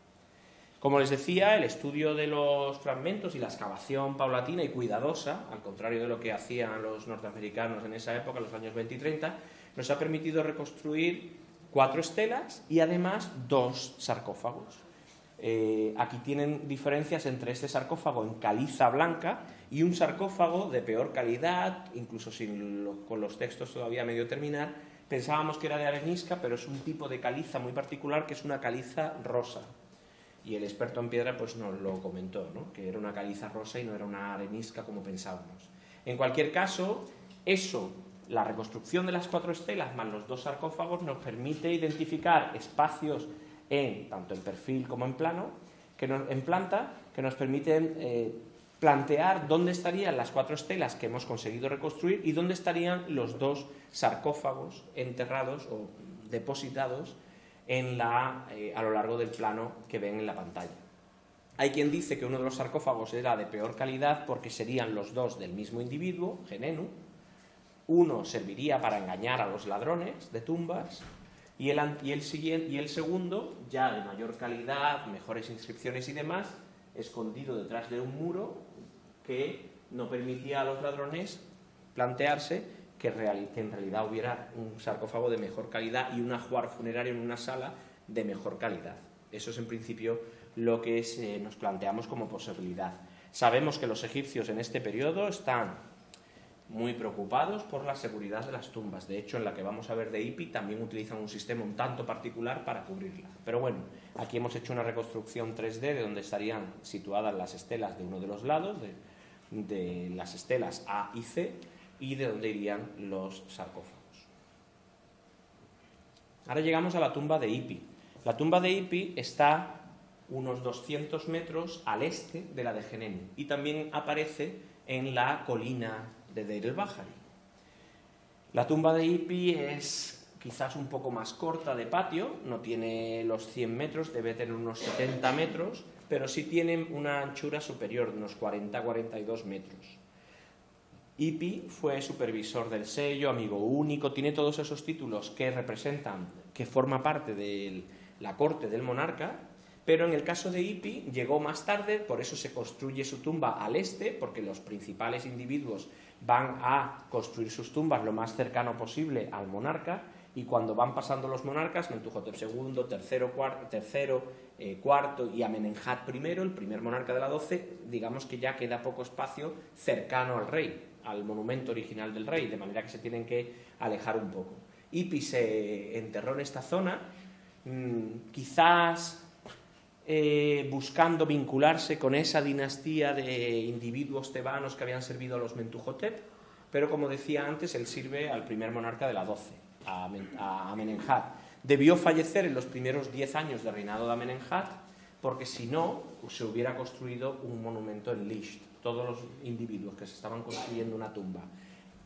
Como les decía, el estudio de los fragmentos y la excavación paulatina y cuidadosa, al contrario de lo que hacían los norteamericanos en esa época, en los años 20 y 30, nos ha permitido reconstruir 4 estelas y además 2 sarcófagos. Aquí tienen diferencias entre este sarcófago en caliza blanca y un sarcófago de peor calidad, incluso con los textos todavía a medio terminar. Pensábamos que era de arenisca, pero es un tipo de caliza muy particular que es una caliza rosa. Y el experto en piedra pues nos lo comentó, ¿no? Que era una caliza rosa y no era una arenisca como pensábamos. En cualquier caso, la reconstrucción de las 4 estelas más los 2 sarcófagos nos permite identificar espacios tanto en perfil como en plano, en planta, que nos permiten plantear dónde estarían las 4 estelas que hemos conseguido reconstruir y dónde estarían los 2 sarcófagos enterrados o depositados a lo largo del plano que ven en la pantalla. Hay quien dice que uno de los sarcófagos era de peor calidad porque serían los 2 del mismo individuo, Genenu. Uno serviría para engañar a los ladrones de tumbas y el segundo, ya de mayor calidad, mejores inscripciones y demás, escondido detrás de un muro que no permitía a los ladrones plantearse que en realidad hubiera un sarcófago de mejor calidad y un ajuar funerario en una sala de mejor calidad. Eso es en principio lo que nos planteamos como posibilidad. Sabemos que los egipcios en este periodo están muy preocupados por la seguridad de las tumbas. De hecho, en la que vamos a ver de Ipi también utilizan un sistema un tanto particular para cubrirla. Pero bueno, aquí hemos hecho una reconstrucción 3D de donde estarían situadas las estelas de uno de los lados, de las estelas A y C, y de donde irían los sarcófagos. Ahora llegamos a la tumba de Ipi. La tumba de Ipi está unos 200 metros al este de la de Genenu y también aparece en la colina de Deir el-Bahari. La tumba de Ipi es quizás un poco más corta de patio, no tiene los 100 metros, debe tener unos 70 metros, pero sí tiene una anchura superior, de unos 40-42 metros. Ipi fue supervisor del sello, amigo único, tiene todos esos títulos que representan, que forma parte de la corte del monarca, pero en el caso de Ipi llegó más tarde, por eso se construye su tumba al este, porque los principales individuos van a construir sus tumbas lo más cercano posible al monarca, Y cuando van pasando los monarcas, Mentuhotep II, tercero, cuarto y Amenemhat I, el primer monarca de la 12, digamos que ya queda poco espacio cercano al rey, al monumento original del rey, de manera que se tienen que alejar un poco. Ipi se enterró en esta zona, quizás buscando vincularse con esa dinastía de individuos tebanos que habían servido a los Mentuhotep, pero como decía antes, él sirve al primer monarca de la 12, a Amenemhat. Debió fallecer en los primeros 10 años de reinado de Amenemhat, porque si no, se hubiera construido un monumento en Lisht. Todos los individuos que se estaban construyendo una tumba,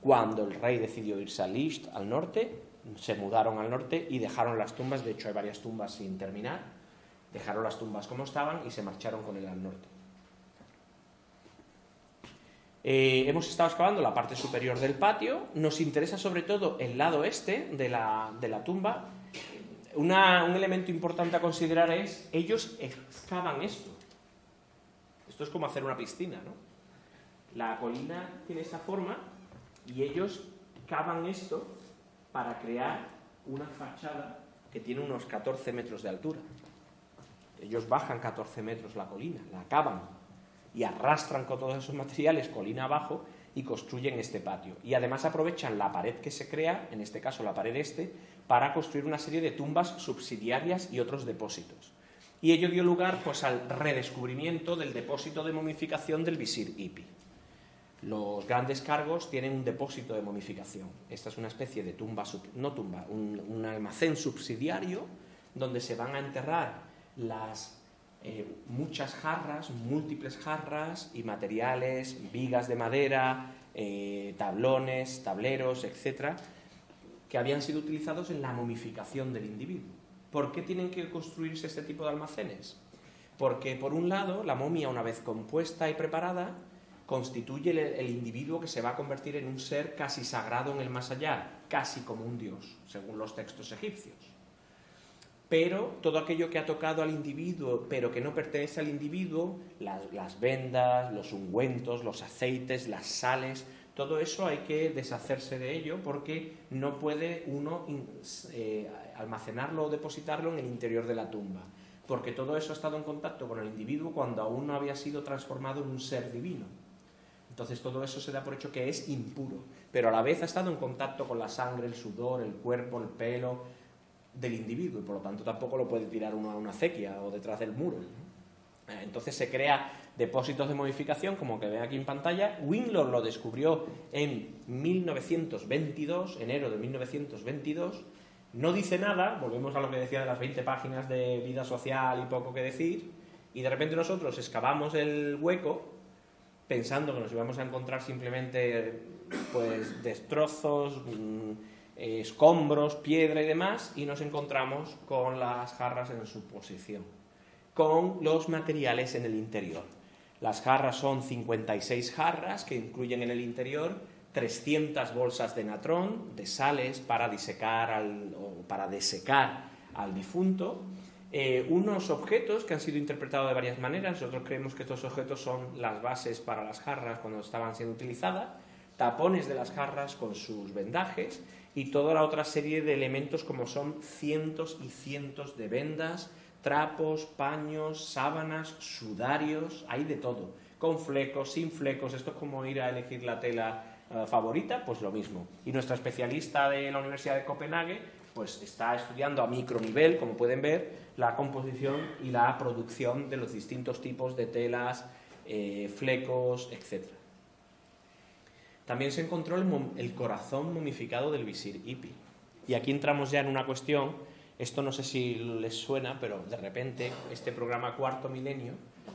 cuando el rey decidió irse a Lisht, al norte, se mudaron al norte y dejaron las tumbas, de hecho hay varias tumbas sin terminar, dejaron las tumbas como estaban y se marcharon con él al norte. Hemos estado excavando la parte superior del patio. Nos interesa sobre todo el lado este de la tumba. Un elemento importante a considerar es, ellos excavan esto. Esto es como hacer una piscina, ¿no? La colina tiene esa forma y ellos cavan esto para crear una fachada que tiene unos 14 metros de altura. Ellos bajan 14 metros la colina, la cavan y arrastran con todos esos materiales colina abajo y construyen este patio. Y además aprovechan la pared que se crea, en este caso la pared este, para construir una serie de tumbas subsidiarias y otros depósitos. Y ello dio lugar pues al redescubrimiento del depósito de momificación del visir Ipi. Los grandes cargos tienen un depósito de momificación. Esta es una especie de un almacén subsidiario donde se van a enterrar las muchas jarras, múltiples jarras y materiales, vigas de madera, tablones, tableros, etcétera, que habían sido utilizados en la momificación del individuo. ¿Por qué tienen que construirse este tipo de almacenes? Porque, por un lado, la momia, una vez compuesta y preparada, constituye el individuo que se va a convertir en un ser casi sagrado en el más allá, casi como un dios, según los textos egipcios. Pero todo aquello que ha tocado al individuo, pero que no pertenece al individuo, las vendas, los ungüentos, los aceites, las sales, todo eso hay que deshacerse de ello porque no puede uno almacenarlo o depositarlo en el interior de la tumba, porque todo eso ha estado en contacto con el individuo cuando aún no había sido transformado en un ser divino. Entonces todo eso se da por hecho que es impuro, pero a la vez ha estado en contacto con la sangre, el sudor, el cuerpo, el pelo del individuo y por lo tanto tampoco lo puede tirar uno a una acequia o detrás del muro. Entonces se crea depósitos de momificación como que ven aquí en pantalla. Winglor lo descubrió en 1922, enero de 1922. No dice nada, volvemos a lo que decía de las 20 páginas de vida social y poco que decir, y de repente nosotros excavamos el hueco pensando que nos íbamos a encontrar simplemente pues destrozos, escombros, piedra y demás, y nos encontramos con las jarras en su posición, con los materiales en el interior. Las jarras son 56 jarras que incluyen en el interior 300 bolsas de natrón, de sales para desecar al difunto, unos objetos que han sido interpretados de varias maneras. Nosotros creemos que estos objetos son las bases para las jarras cuando estaban siendo utilizadas, tapones de las jarras con sus vendajes y toda la otra serie de elementos como son cientos y cientos de vendas, trapos, paños, sábanas, sudarios, hay de todo, con flecos, sin flecos. Esto es como ir a elegir la tela favorita, pues lo mismo. Y nuestra especialista de la Universidad de Copenhague pues está estudiando a micronivel, como pueden ver, la composición y la producción de los distintos tipos de telas, flecos, etc. También se encontró el corazón momificado del visir Ipi. Y aquí entramos ya en una cuestión, esto no sé si les suena, pero de repente este programa Cuarto Milenio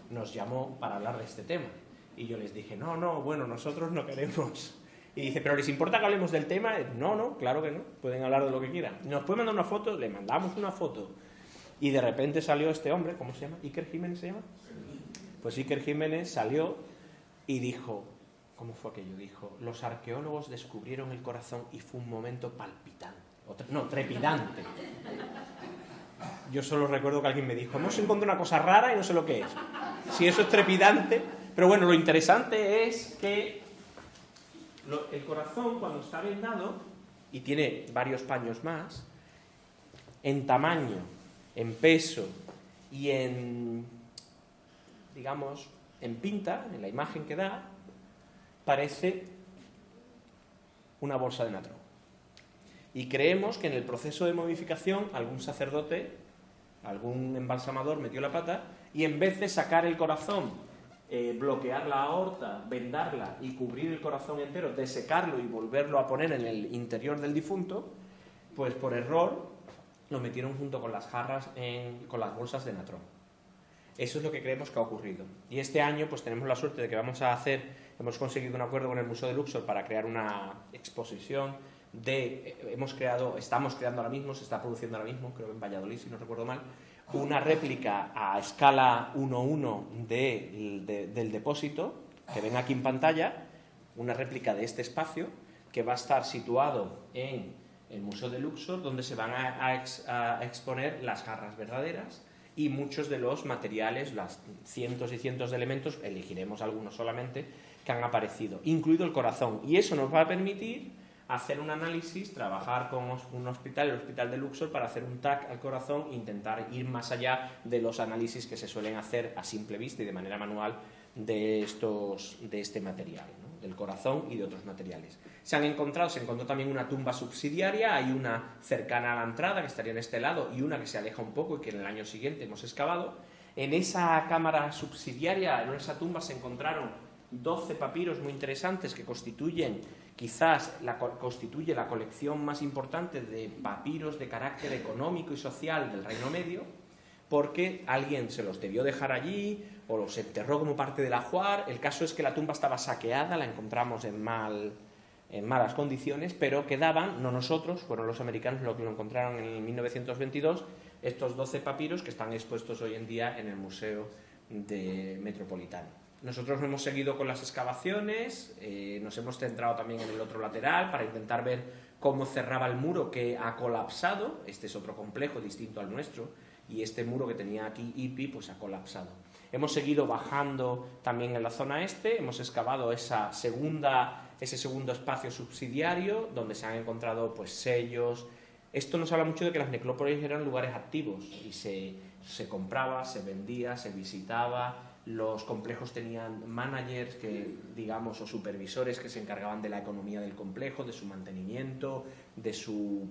nos llamó para hablar de este tema. Y yo les dije, no, bueno, nosotros no queremos. Y dice, ¿pero les importa que hablemos del tema? No, claro que no, pueden hablar de lo que quieran. ¿Nos puede mandar una foto? Le mandamos una foto. Y de repente salió este hombre, ¿cómo se llama? ¿Iker Jiménez se llama? Pues Iker Jiménez salió y dijo, ¿cómo fue aquello? Dijo, los arqueólogos descubrieron el corazón y fue un momento palpitante. Trepidante. Yo solo recuerdo que alguien me dijo, hemos encontrado una cosa rara y no sé lo que es. Si eso es trepidante. Pero bueno, lo interesante es que el corazón, cuando está vendado, y tiene varios paños más, en tamaño, en peso y en, digamos, en pinta, en la imagen que da, parece una bolsa de natron. Y creemos que en el proceso de momificación algún sacerdote, algún embalsamador metió la pata y en vez de sacar el corazón, bloquear la aorta, vendarla y cubrir el corazón entero, desecarlo y volverlo a poner en el interior del difunto, pues por error lo metieron junto con las jarras, con las bolsas de natrón. Eso es lo que creemos que ha ocurrido. Y este año pues tenemos la suerte de que hemos conseguido un acuerdo con el Museo de Luxor para crear una exposición estamos creando ahora mismo, se está produciendo ahora mismo, creo en Valladolid, si no recuerdo mal, una réplica a escala 1:1 del depósito, que ven aquí en pantalla, una réplica de este espacio, que va a estar situado en el Museo de Luxor, donde se van a exponer las jarras verdaderas y muchos de los materiales, las cientos y cientos de elementos, elegiremos algunos solamente, que han aparecido, incluido el corazón. Y eso nos va a permitir hacer un análisis, trabajar con un hospital, el Hospital de Luxor, para hacer un TAC al corazón e intentar ir más allá de los análisis que se suelen hacer a simple vista y de manera manual de este material, ¿no? Del corazón y de otros materiales. Se encontró también una tumba subsidiaria, hay una cercana a la entrada que estaría en este lado y una que se aleja un poco y que en el año siguiente hemos excavado. En esa cámara subsidiaria, en esa tumba, se encontraron 12 papiros muy interesantes que constituye la colección más importante de papiros de carácter económico y social del Reino Medio, porque alguien se los debió dejar allí o los enterró como parte del ajuar. El caso es que la tumba estaba saqueada, la encontramos en malas condiciones, pero quedaban, no nosotros, fueron los americanos los que lo encontraron en 1922, estos 12 papiros que están expuestos hoy en día en el Museo Metropolitano. Nosotros hemos seguido con las excavaciones, nos hemos centrado también en el otro lateral para intentar ver cómo cerraba el muro que ha colapsado. Este es otro complejo distinto al nuestro y este muro que tenía aquí IPI pues ha colapsado. Hemos seguido bajando también en la zona este, hemos excavado ese segundo espacio subsidiario donde se han encontrado pues sellos. Esto nos habla mucho de que las necrópolis eran lugares activos y se compraba, se vendía, se visitaba. Los complejos tenían managers o supervisores que se encargaban de la economía del complejo, de su mantenimiento, de su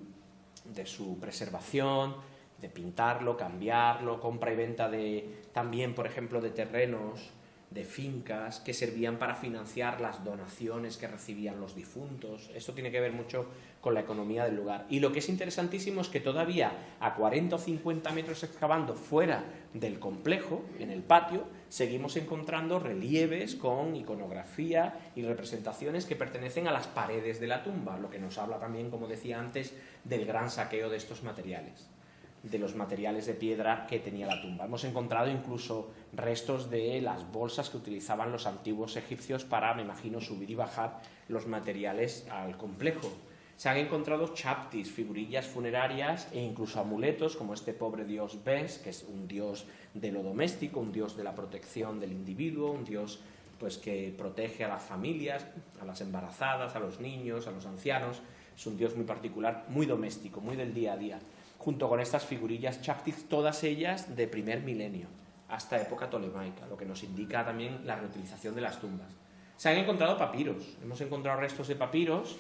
preservación, de pintarlo, cambiarlo, compra y venta también, por ejemplo, de terrenos, de fincas que servían para financiar las donaciones que recibían los difuntos. Esto tiene que ver mucho con la economía del lugar. Y lo que es interesantísimo es que todavía a 40 o 50 metros excavando fuera del complejo, en el patio, seguimos encontrando relieves con iconografía y representaciones que pertenecen a las paredes de la tumba, lo que nos habla también, como decía antes, del gran saqueo de estos materiales, de los materiales de piedra que tenía la tumba. Hemos encontrado incluso restos de las bolsas que utilizaban los antiguos egipcios para, me imagino, subir y bajar los materiales al complejo. Se han encontrado chaptis, figurillas funerarias e incluso amuletos, como este pobre dios Bes, que es un dios de lo doméstico, un dios de la protección del individuo, un dios pues que protege a las familias, a las embarazadas, a los niños, a los ancianos. Es un dios muy particular, muy doméstico, muy del día a día. Junto con estas figurillas chaptis, todas ellas de primer milenio, hasta época tolemaica, lo que nos indica también la reutilización de las tumbas. Se han encontrado papiros, hemos encontrado restos de papiros.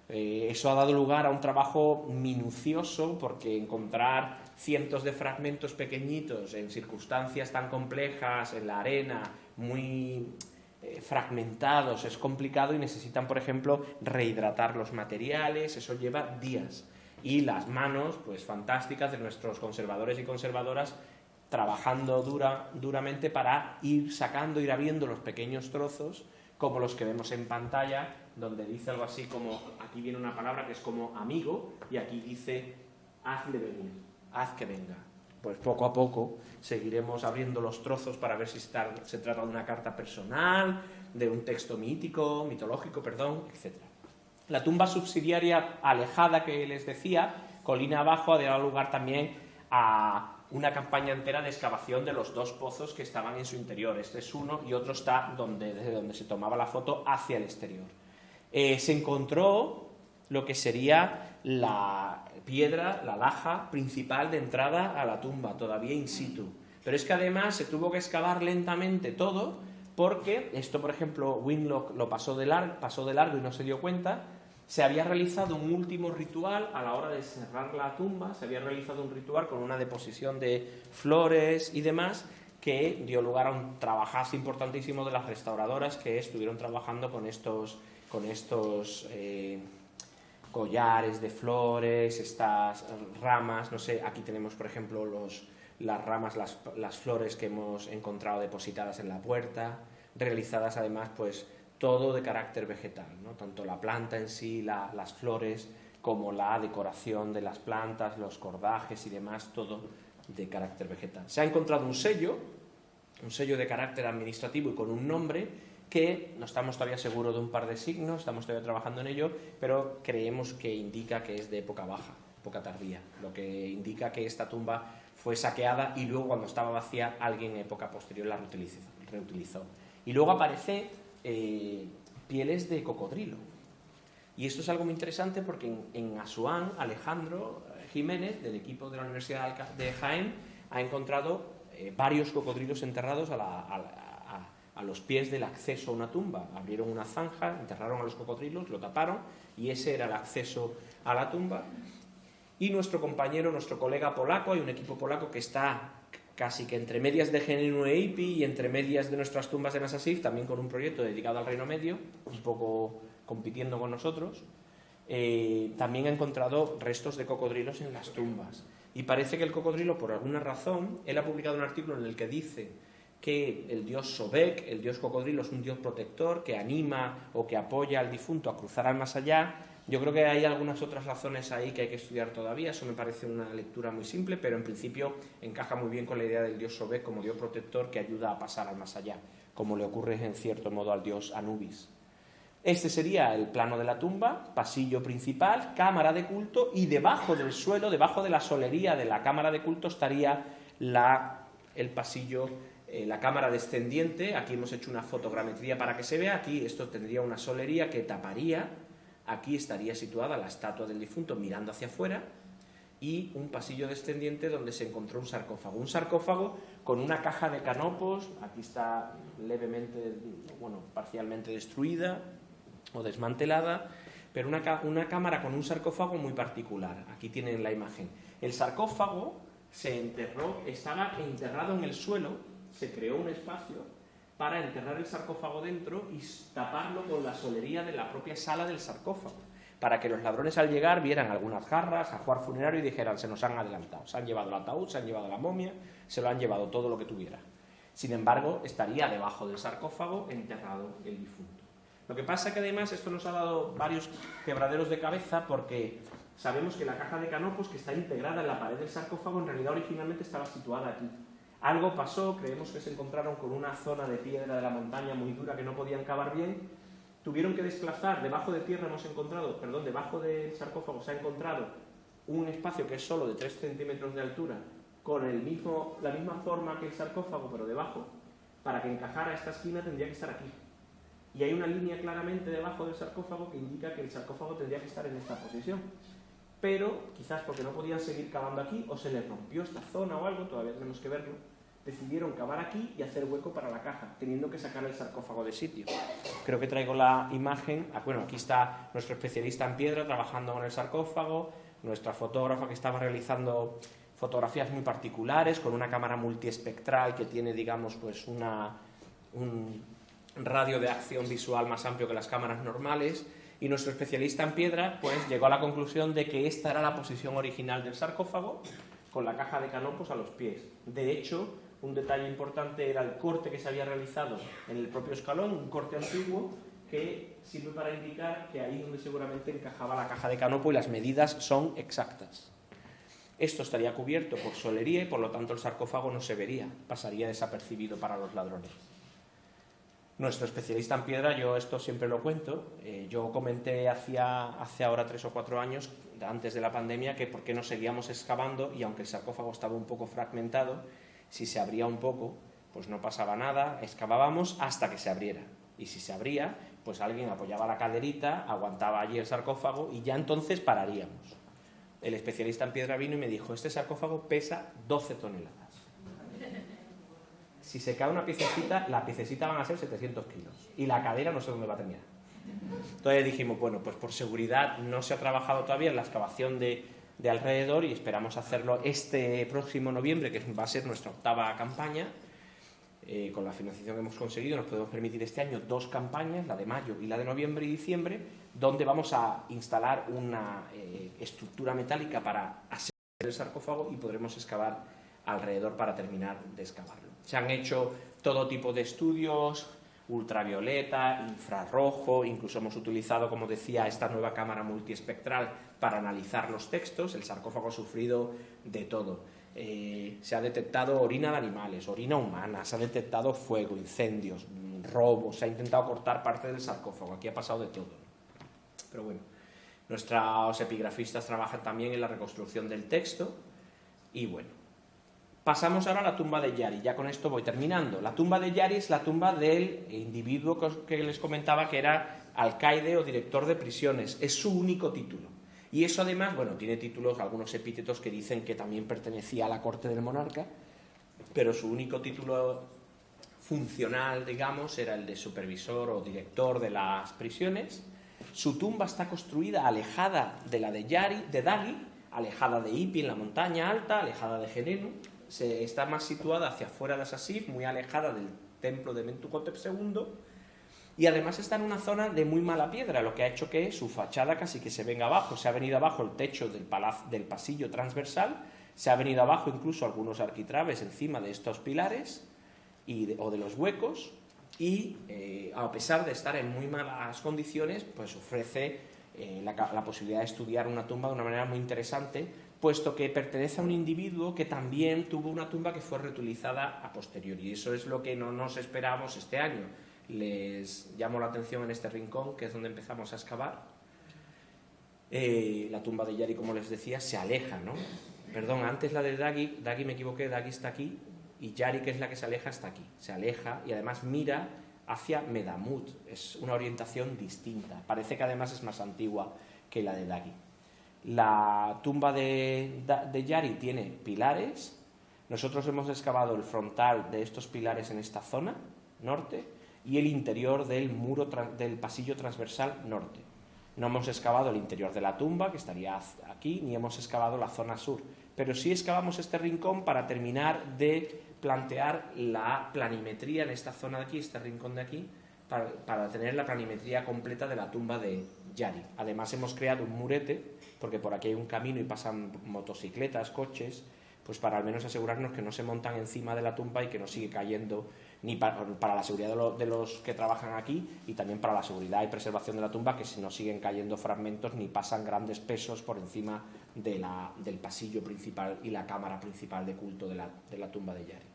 Eso ha dado lugar a un trabajo minucioso, porque encontrar cientos de fragmentos pequeñitos en circunstancias tan complejas, en la arena, muy fragmentados, es complicado y necesitan, por ejemplo, rehidratar los materiales. Eso lleva días. Y las manos, pues fantásticas, de nuestros conservadores y conservadoras, trabajando duramente para ir sacando, ir abriendo los pequeños trozos, como los que vemos en pantalla, donde dice algo así como, aquí viene una palabra que es como amigo, y aquí dice, hazle venir, haz que venga. Pues poco a poco seguiremos abriendo los trozos para ver si se trata de una carta personal, de un texto mitológico, etc. La tumba subsidiaria alejada que les decía, colina abajo, ha dado lugar también a una campaña entera de excavación de los dos pozos que estaban en su interior. Este es uno y otro está desde donde se tomaba la foto hacia el exterior. Se encontró lo que sería la piedra, la laja principal de entrada a la tumba, todavía in situ. Pero es que además se tuvo que excavar lentamente todo, porque esto, por ejemplo, Winlock lo pasó de largo y no se dio cuenta. Se había realizado un último ritual a la hora de cerrar la tumba, se había realizado un ritual con una deposición de flores y demás, que dio lugar a un trabajazo importantísimo de las restauradoras que estuvieron trabajando con estos collares de flores, estas ramas, no sé, aquí tenemos por ejemplo las ramas, las flores que hemos encontrado depositadas en la puerta, realizadas además pues todo de carácter vegetal, ¿no? Tanto la planta en sí, las flores, como la decoración de las plantas, los cordajes y demás, todo de carácter vegetal. Se ha encontrado un sello de carácter administrativo y con un nombre que no estamos todavía seguros de un par de signos, estamos todavía trabajando en ello, pero creemos que indica que es de época baja, época tardía, lo que indica que esta tumba fue saqueada y luego cuando estaba vacía alguien en época posterior la reutilizó. Y luego aparece pieles de cocodrilo. Y esto es algo muy interesante porque en Asuán, Alejandro Jiménez, del equipo de la Universidad de Jaén, ha encontrado varios cocodrilos enterrados a los pies del acceso a una tumba. Abrieron una zanja, enterraron a los cocodrilos, lo taparon y ese era el acceso a la tumba. Y nuestro compañero, nuestro colega polaco, hay un equipo polaco que está casi que entre medias de GNU EIPI y entre medias de nuestras tumbas de Nasasif, también con un proyecto dedicado al Reino Medio, un poco compitiendo con nosotros. También ha encontrado restos de cocodrilos en las tumbas. Y parece que el cocodrilo, por alguna razón, él ha publicado un artículo en el que dice que el dios Sobek, el dios cocodrilo, es un dios protector que anima o que apoya al difunto a cruzar al más allá. Yo creo que hay algunas otras razones ahí que hay que estudiar todavía. Eso me parece una lectura muy simple, pero en principio encaja muy bien con la idea del dios Sobek como dios protector que ayuda a pasar al más allá, como le ocurre en cierto modo al dios Anubis. Este sería el plano de la tumba, pasillo principal, cámara de culto, y debajo del suelo, debajo de la solería de la cámara de culto estaría el pasillo, la cámara descendiente. Aquí hemos hecho una fotogrametría para que se vea. Aquí esto tendría una solería que taparía. Aquí estaría situada la estatua del difunto mirando hacia afuera y un pasillo descendiente donde se encontró un sarcófago con una caja de canopos. Aquí está levemente, parcialmente destruida o desmantelada, pero una cámara con un sarcófago muy particular. Aquí tienen la imagen. El sarcófago se enterró, estaba enterrado en el suelo, se creó un espacio para enterrar el sarcófago dentro y taparlo con la solería de la propia sala del sarcófago, para que los ladrones al llegar vieran algunas jarras, ajuar funerario y dijeran: se nos han adelantado, se han llevado el ataúd, se han llevado la momia, se lo han llevado todo lo que tuviera. Sin embargo, estaría debajo del sarcófago enterrado el difunto. Lo que pasa es que además esto nos ha dado varios quebraderos de cabeza, porque sabemos que la caja de canopos, que está integrada en la pared del sarcófago, en realidad originalmente estaba situada aquí. Algo pasó, creemos que se encontraron con una zona de piedra de la montaña muy dura que no podían cavar bien, tuvieron que desplazar, debajo del sarcófago se ha encontrado un espacio que es solo de 3 centímetros de altura, con la misma forma que el sarcófago, pero debajo. Para que encajara esta esquina tendría que estar aquí. Y hay una línea claramente debajo del sarcófago que indica que el sarcófago tendría que estar en esta posición. Pero quizás porque no podían seguir cavando aquí, o se les rompió esta zona o algo, todavía tenemos que verlo, decidieron cavar aquí y hacer hueco para la caja, teniendo que sacar el sarcófago de sitio. Creo que traigo la imagen. Aquí está nuestro especialista en piedra trabajando con el sarcófago, nuestra fotógrafa que estaba realizando fotografías muy particulares con una cámara multiespectral que tiene, digamos, pues un radio de acción visual más amplio que las cámaras normales. Y nuestro especialista en piedra pues llegó a la conclusión de que esta era la posición original del sarcófago, con la caja de canopos a los pies. De hecho, un detalle importante era el corte que se había realizado en el propio escalón, un corte antiguo que sirve para indicar que ahí es donde seguramente encajaba la caja de canopo, y las medidas son exactas. Esto estaría cubierto por solería y por lo tanto el sarcófago no se vería, pasaría desapercibido para los ladrones. Nuestro especialista en piedra, yo esto siempre lo cuento, yo comenté hace ahora 3 o 4 años, antes de la pandemia, que por qué no seguíamos excavando, y aunque el sarcófago estaba un poco fragmentado, si se abría un poco, pues no pasaba nada, excavábamos hasta que se abriera. Y si se abría, pues alguien apoyaba la caderita, aguantaba allí el sarcófago y ya entonces pararíamos. El especialista en piedra vino y me dijo, este sarcófago pesa 12 toneladas. Si se cae una piececita, la piececita van a ser 700 kilos y la cadera no sé dónde va a terminar. Entonces dijimos, bueno, pues por seguridad no se ha trabajado todavía en la excavación de alrededor y esperamos hacerlo este próximo noviembre, que va a ser nuestra 8ª campaña. Con la financiación que hemos conseguido nos podemos permitir este año 2 campañas, la de mayo y la de noviembre y diciembre, donde vamos a instalar una estructura metálica para asegurar el sarcófago y podremos excavar alrededor para terminar de excavarlo. Se han hecho todo tipo de estudios, ultravioleta, infrarrojo, incluso hemos utilizado, como decía, esta nueva cámara multiespectral para analizar los textos. El sarcófago ha sufrido de todo. Se ha detectado orina de animales, orina humana, se ha detectado fuego, incendios, robos, se ha intentado cortar parte del sarcófago, aquí ha pasado de todo. Pero bueno, nuestros epigrafistas trabajan también en la reconstrucción del texto y bueno. Pasamos ahora a la tumba de Yari, ya con esto voy terminando. La tumba de Yari es la tumba del individuo que les comentaba que era alcaide o director de prisiones, es su único título. Y eso además, bueno, tiene títulos, algunos epítetos que dicen que también pertenecía a la corte del monarca, pero su único título funcional, digamos, era el de supervisor o director de las prisiones. Su tumba está construida alejada de la de Dagi, alejada de Ipi en la montaña alta, alejada de Genenu. Está más situada hacia afuera de Asasif, muy alejada del templo de Mentuhotep II. Y además está en una zona de muy mala piedra, lo que ha hecho que su fachada casi que se venga abajo. Se ha venido abajo el techo del pasillo transversal, se ha venido abajo incluso algunos arquitraves encima de estos pilares o de los huecos, y a pesar de estar en muy malas condiciones, pues ofrece la posibilidad de estudiar una tumba de una manera muy interesante, puesto que pertenece a un individuo que también tuvo una tumba que fue reutilizada a posteriori. Y eso es lo que no nos esperábamos este año. Les llamo la atención en este rincón, que es donde empezamos a excavar. La tumba de Yari, como les decía, se aleja, ¿no? Perdón, antes la de Dagi me equivoqué, Dagi está aquí, y Yari, que es la que se aleja, está aquí. Se aleja y además mira hacia Medamut, es una orientación distinta. Parece que además es más antigua que la de Dagi. La tumba de Yari tiene pilares. Nosotros hemos excavado el frontal de estos pilares en esta zona norte y el interior del muro del pasillo transversal norte. No hemos excavado el interior de la tumba, que estaría aquí, ni hemos excavado la zona sur, pero sí excavamos este rincón para terminar de plantear la planimetría en esta zona de aquí, este rincón de aquí, para tener la planimetría completa de la tumba de Yari. Además hemos creado un murete, porque por aquí hay un camino y pasan motocicletas, coches, pues para al menos asegurarnos que no se montan encima de la tumba y que no sigue cayendo, ni para la seguridad de los que trabajan aquí, y también para la seguridad y preservación de la tumba, que no siguen cayendo fragmentos ni pasan grandes pesos por encima del pasillo principal y la cámara principal de culto de la tumba de Yari.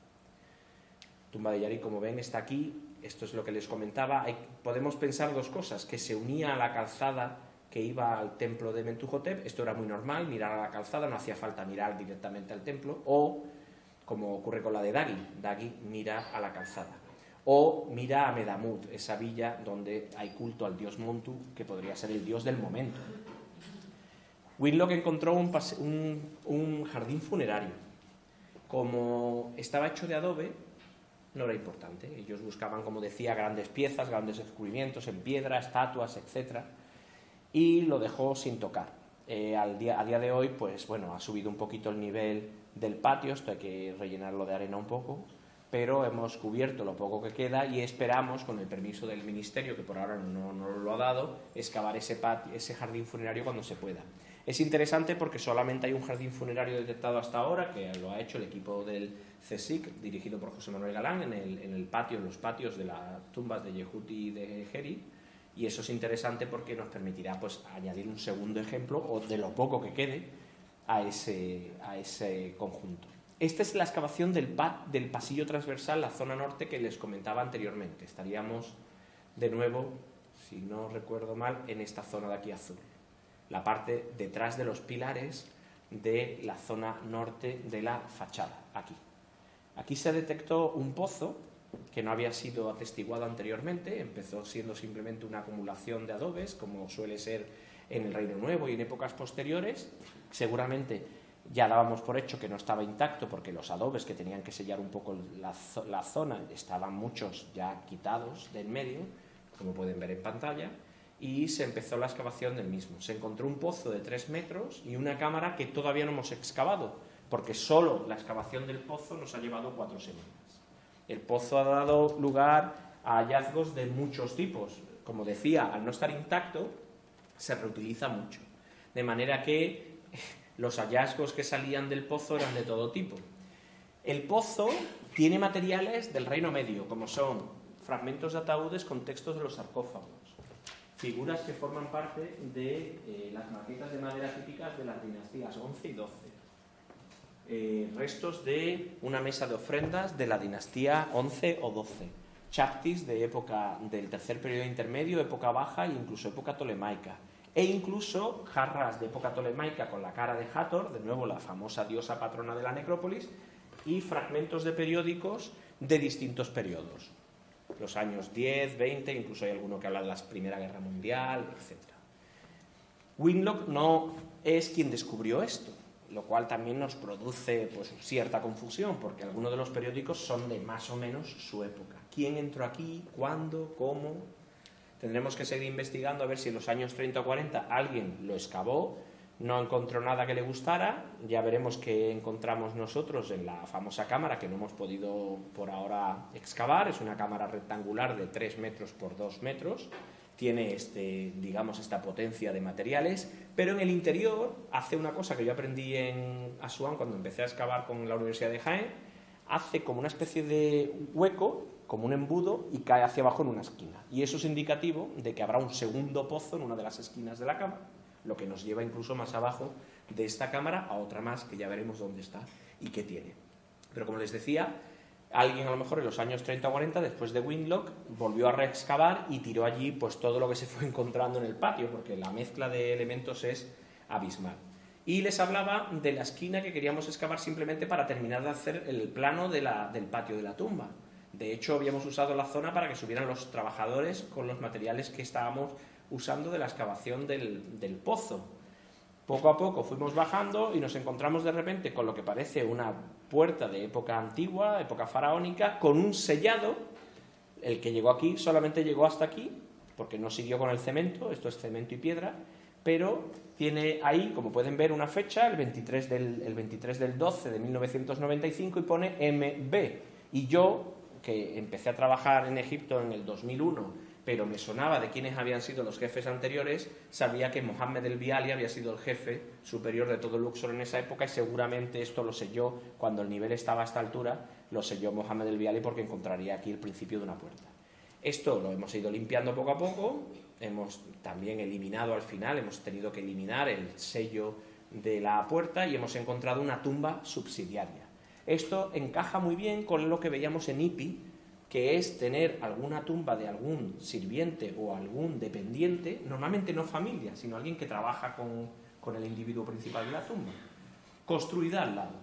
La tumba de Yari, como ven, está aquí. Esto es lo que les comentaba. Podemos pensar dos cosas: que se unía a la calzada que iba al templo de Mentuhotep, esto era muy normal, mirar a la calzada, no hacía falta mirar directamente al templo, o como ocurre con la de Dagi mira a la calzada, o mira a Medamut, esa villa donde hay culto al dios Montu, que podría ser el dios del momento. Whitlock encontró un jardín funerario. Como estaba hecho de adobe, no era importante. Ellos buscaban, como decía, grandes piezas, grandes descubrimientos en piedra, estatuas, etc. Y lo dejó sin tocar. A día de hoy, pues bueno, ha subido un poquito el nivel del patio, esto hay que rellenarlo de arena un poco, pero hemos cubierto lo poco que queda y esperamos, con el permiso del ministerio, que por ahora no lo ha dado, excavar ese jardín funerario cuando se pueda. Es interesante porque solamente hay un jardín funerario detectado hasta ahora, que lo ha hecho el equipo del CSIC, dirigido por José Manuel Galán, en los patios de las tumbas de Yehuti y de Geri, y eso es interesante porque nos permitirá pues añadir un segundo ejemplo, o de lo poco que quede, a ese conjunto. Esta es la excavación del pasillo transversal, la zona norte que les comentaba anteriormente. Estaríamos de nuevo, si no recuerdo mal, en esta zona de aquí azul. La parte detrás de los pilares de la zona norte de la fachada, aquí. Aquí se detectó un pozo que no había sido atestiguado anteriormente, empezó siendo simplemente una acumulación de adobes, como suele ser en el Reino Nuevo y en épocas posteriores. Seguramente ya dábamos por hecho que no estaba intacto porque los adobes que tenían que sellar un poco la zona estaban muchos ya quitados del medio, como pueden ver en pantalla, y se empezó la excavación del mismo. Se encontró un pozo de 3 metros y una cámara que todavía no hemos excavado, porque solo la excavación del pozo nos ha llevado 4 semanas. El pozo ha dado lugar a hallazgos de muchos tipos. Como decía, al no estar intacto, se reutiliza mucho. De manera que los hallazgos que salían del pozo eran de todo tipo. El pozo tiene materiales del Reino Medio, como son fragmentos de ataúdes con textos de los sarcófagos, figuras que forman parte de las maquetas de madera típicas de las dinastías 11 y 12. Restos de una mesa de ofrendas de la dinastía 11 o 12, chaptis de época del tercer periodo intermedio, época baja e incluso época tolemaica, e incluso jarras de época tolemaica con la cara de Hathor, de nuevo la famosa diosa patrona de la necrópolis, y fragmentos de periódicos de distintos periodos, los años 10, 20, incluso hay alguno que habla de la Primera Guerra Mundial, etc. Winlock no es quien descubrió esto, lo cual también nos produce pues, cierta confusión, porque algunos de los periódicos son de más o menos su época. ¿Quién entró aquí? ¿Cuándo? ¿Cómo? Tendremos que seguir investigando a ver si en los años 30 o 40 alguien lo excavó, no encontró nada que le gustara, ya veremos qué encontramos nosotros en la famosa cámara que no hemos podido por ahora excavar. Es una cámara rectangular de 3 metros por 2 metros, tiene esta potencia de materiales, pero en el interior hace una cosa que yo aprendí en Asuán cuando empecé a excavar con la Universidad de Jaén, hace como una especie de hueco, como un embudo, y cae hacia abajo en una esquina. Y eso es indicativo de que habrá un segundo pozo en una de las esquinas de la cámara, lo que nos lleva incluso más abajo de esta cámara a otra más, que ya veremos dónde está y qué tiene. Pero como les decía, alguien a lo mejor en los años 30 o 40, después de Winlock, volvió a reexcavar y tiró allí pues todo lo que se fue encontrando en el patio, porque la mezcla de elementos es abismal. Y les hablaba de la esquina que queríamos excavar simplemente para terminar de hacer el plano del patio de la tumba. De hecho, habíamos usado la zona para que subieran los trabajadores con los materiales que estábamos usando de la excavación del pozo. Poco a poco fuimos bajando y nos encontramos de repente con lo que parece una puerta de época antigua, época faraónica, con un sellado. El que llegó aquí solamente llegó hasta aquí, porque no siguió con el cemento, esto es cemento y piedra, pero tiene ahí, como pueden ver, una fecha, el 23 del 12 de 1995, y pone MB. Y yo, que empecé a trabajar en Egipto en el 2001, pero me sonaba de quiénes habían sido los jefes anteriores, sabía que Mohammed el Biali había sido el jefe superior de todo el Luxor en esa época, y seguramente esto lo selló, cuando el nivel estaba a esta altura, lo selló Mohammed el Biali, porque encontraría aquí el principio de una puerta. Esto lo hemos ido limpiando poco a poco, hemos también eliminado al final, hemos tenido que eliminar el sello de la puerta y hemos encontrado una tumba subsidiaria. Esto encaja muy bien con lo que veíamos en IPI, que es tener alguna tumba de algún sirviente o algún dependiente, normalmente no familia, sino alguien que trabaja con el individuo principal de la tumba, construida al lado.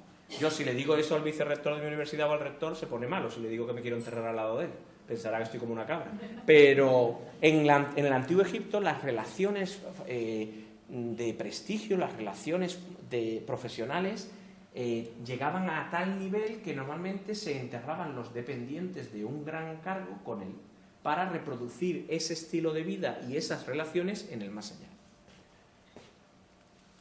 Yo, si le digo eso al vicerrector de mi universidad o al rector, se pone malo si le digo que me quiero enterrar al lado de él. Pensará que estoy como una cabra. Pero en el Antiguo Egipto las relaciones de prestigio, las relaciones profesionales, llegaban a tal nivel que normalmente se enterraban los dependientes de un gran cargo con él, para reproducir ese estilo de vida y esas relaciones en el más allá.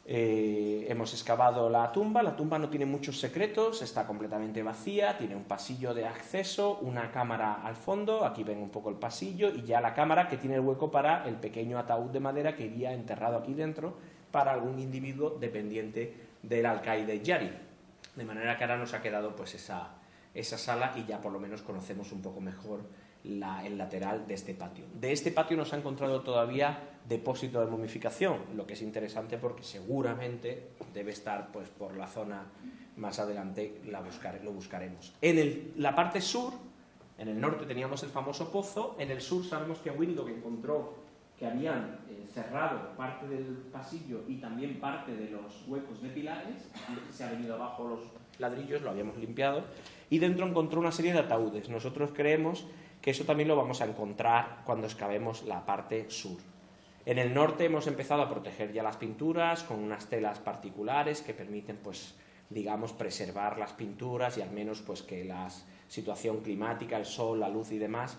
Hemos excavado la tumba no tiene muchos secretos, está completamente vacía, tiene un pasillo de acceso, una cámara al fondo, aquí ven un poco el pasillo, y ya la cámara que tiene el hueco para el pequeño ataúd de madera que iría enterrado aquí dentro para algún individuo dependiente del alcaide Yari. De manera que ahora nos ha quedado pues esa sala, y ya por lo menos conocemos un poco mejor el lateral de este patio. De este patio nos ha encontrado todavía depósito de momificación, lo que es interesante porque seguramente debe estar pues por la zona más adelante, lo buscaremos. En la parte sur, en el norte teníamos el famoso pozo, en el sur sabemos que Winlock encontró que habían cerrado parte del pasillo y también parte de los huecos de pilares, se ha venido abajo los ladrillos, lo habíamos limpiado, y dentro encontró una serie de ataúdes. Nosotros creemos que eso también lo vamos a encontrar cuando excavemos la parte sur. En el norte hemos empezado a proteger ya las pinturas con unas telas particulares que permiten, pues, digamos, preservar las pinturas y al menos pues que la situación climática, el sol, la luz y demás,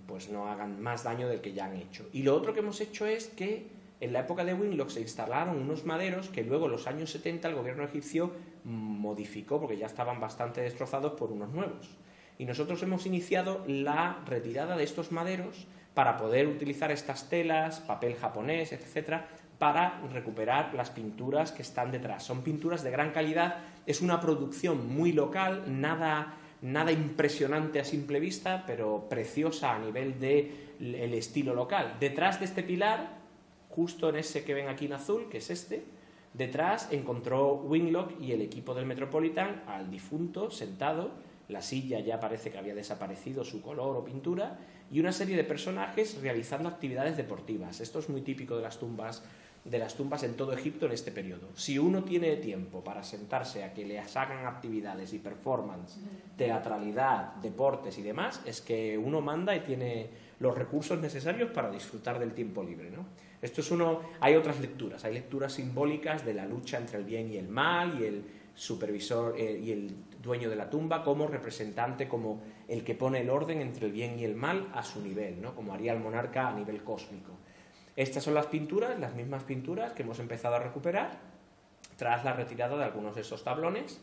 pues no hagan más daño del que ya han hecho. Y lo otro que hemos hecho es que en la época de Winlock se instalaron unos maderos que luego en los años 70 el gobierno egipcio modificó porque ya estaban bastante destrozados por unos nuevos. Y nosotros hemos iniciado la retirada de estos maderos para poder utilizar estas telas, papel japonés, etcétera, para recuperar las pinturas que están detrás. Son pinturas de gran calidad, es una producción muy local, nada impresionante a simple vista, pero preciosa a nivel del estilo local. Detrás de este pilar, justo en ese que ven aquí en azul, que es este, detrás encontró Winlock y el equipo del Metropolitan al difunto sentado, la silla ya parece que había desaparecido su color o pintura, y una serie de personajes realizando actividades deportivas. Esto es muy típico de las tumbas en todo Egipto en este periodo. Si uno tiene tiempo para sentarse a que le hagan actividades y performance, teatralidad, deportes y demás, es que uno manda y tiene los recursos necesarios para disfrutar del tiempo libre, ¿no? Esto es hay otras lecturas, hay lecturas simbólicas de la lucha entre el bien y el mal, y el supervisor y el dueño de la tumba como representante, como el que pone el orden entre el bien y el mal a su nivel, ¿no? Como haría el monarca a nivel cósmico. Estas son las pinturas, las mismas pinturas que hemos empezado a recuperar tras la retirada de algunos de esos tablones,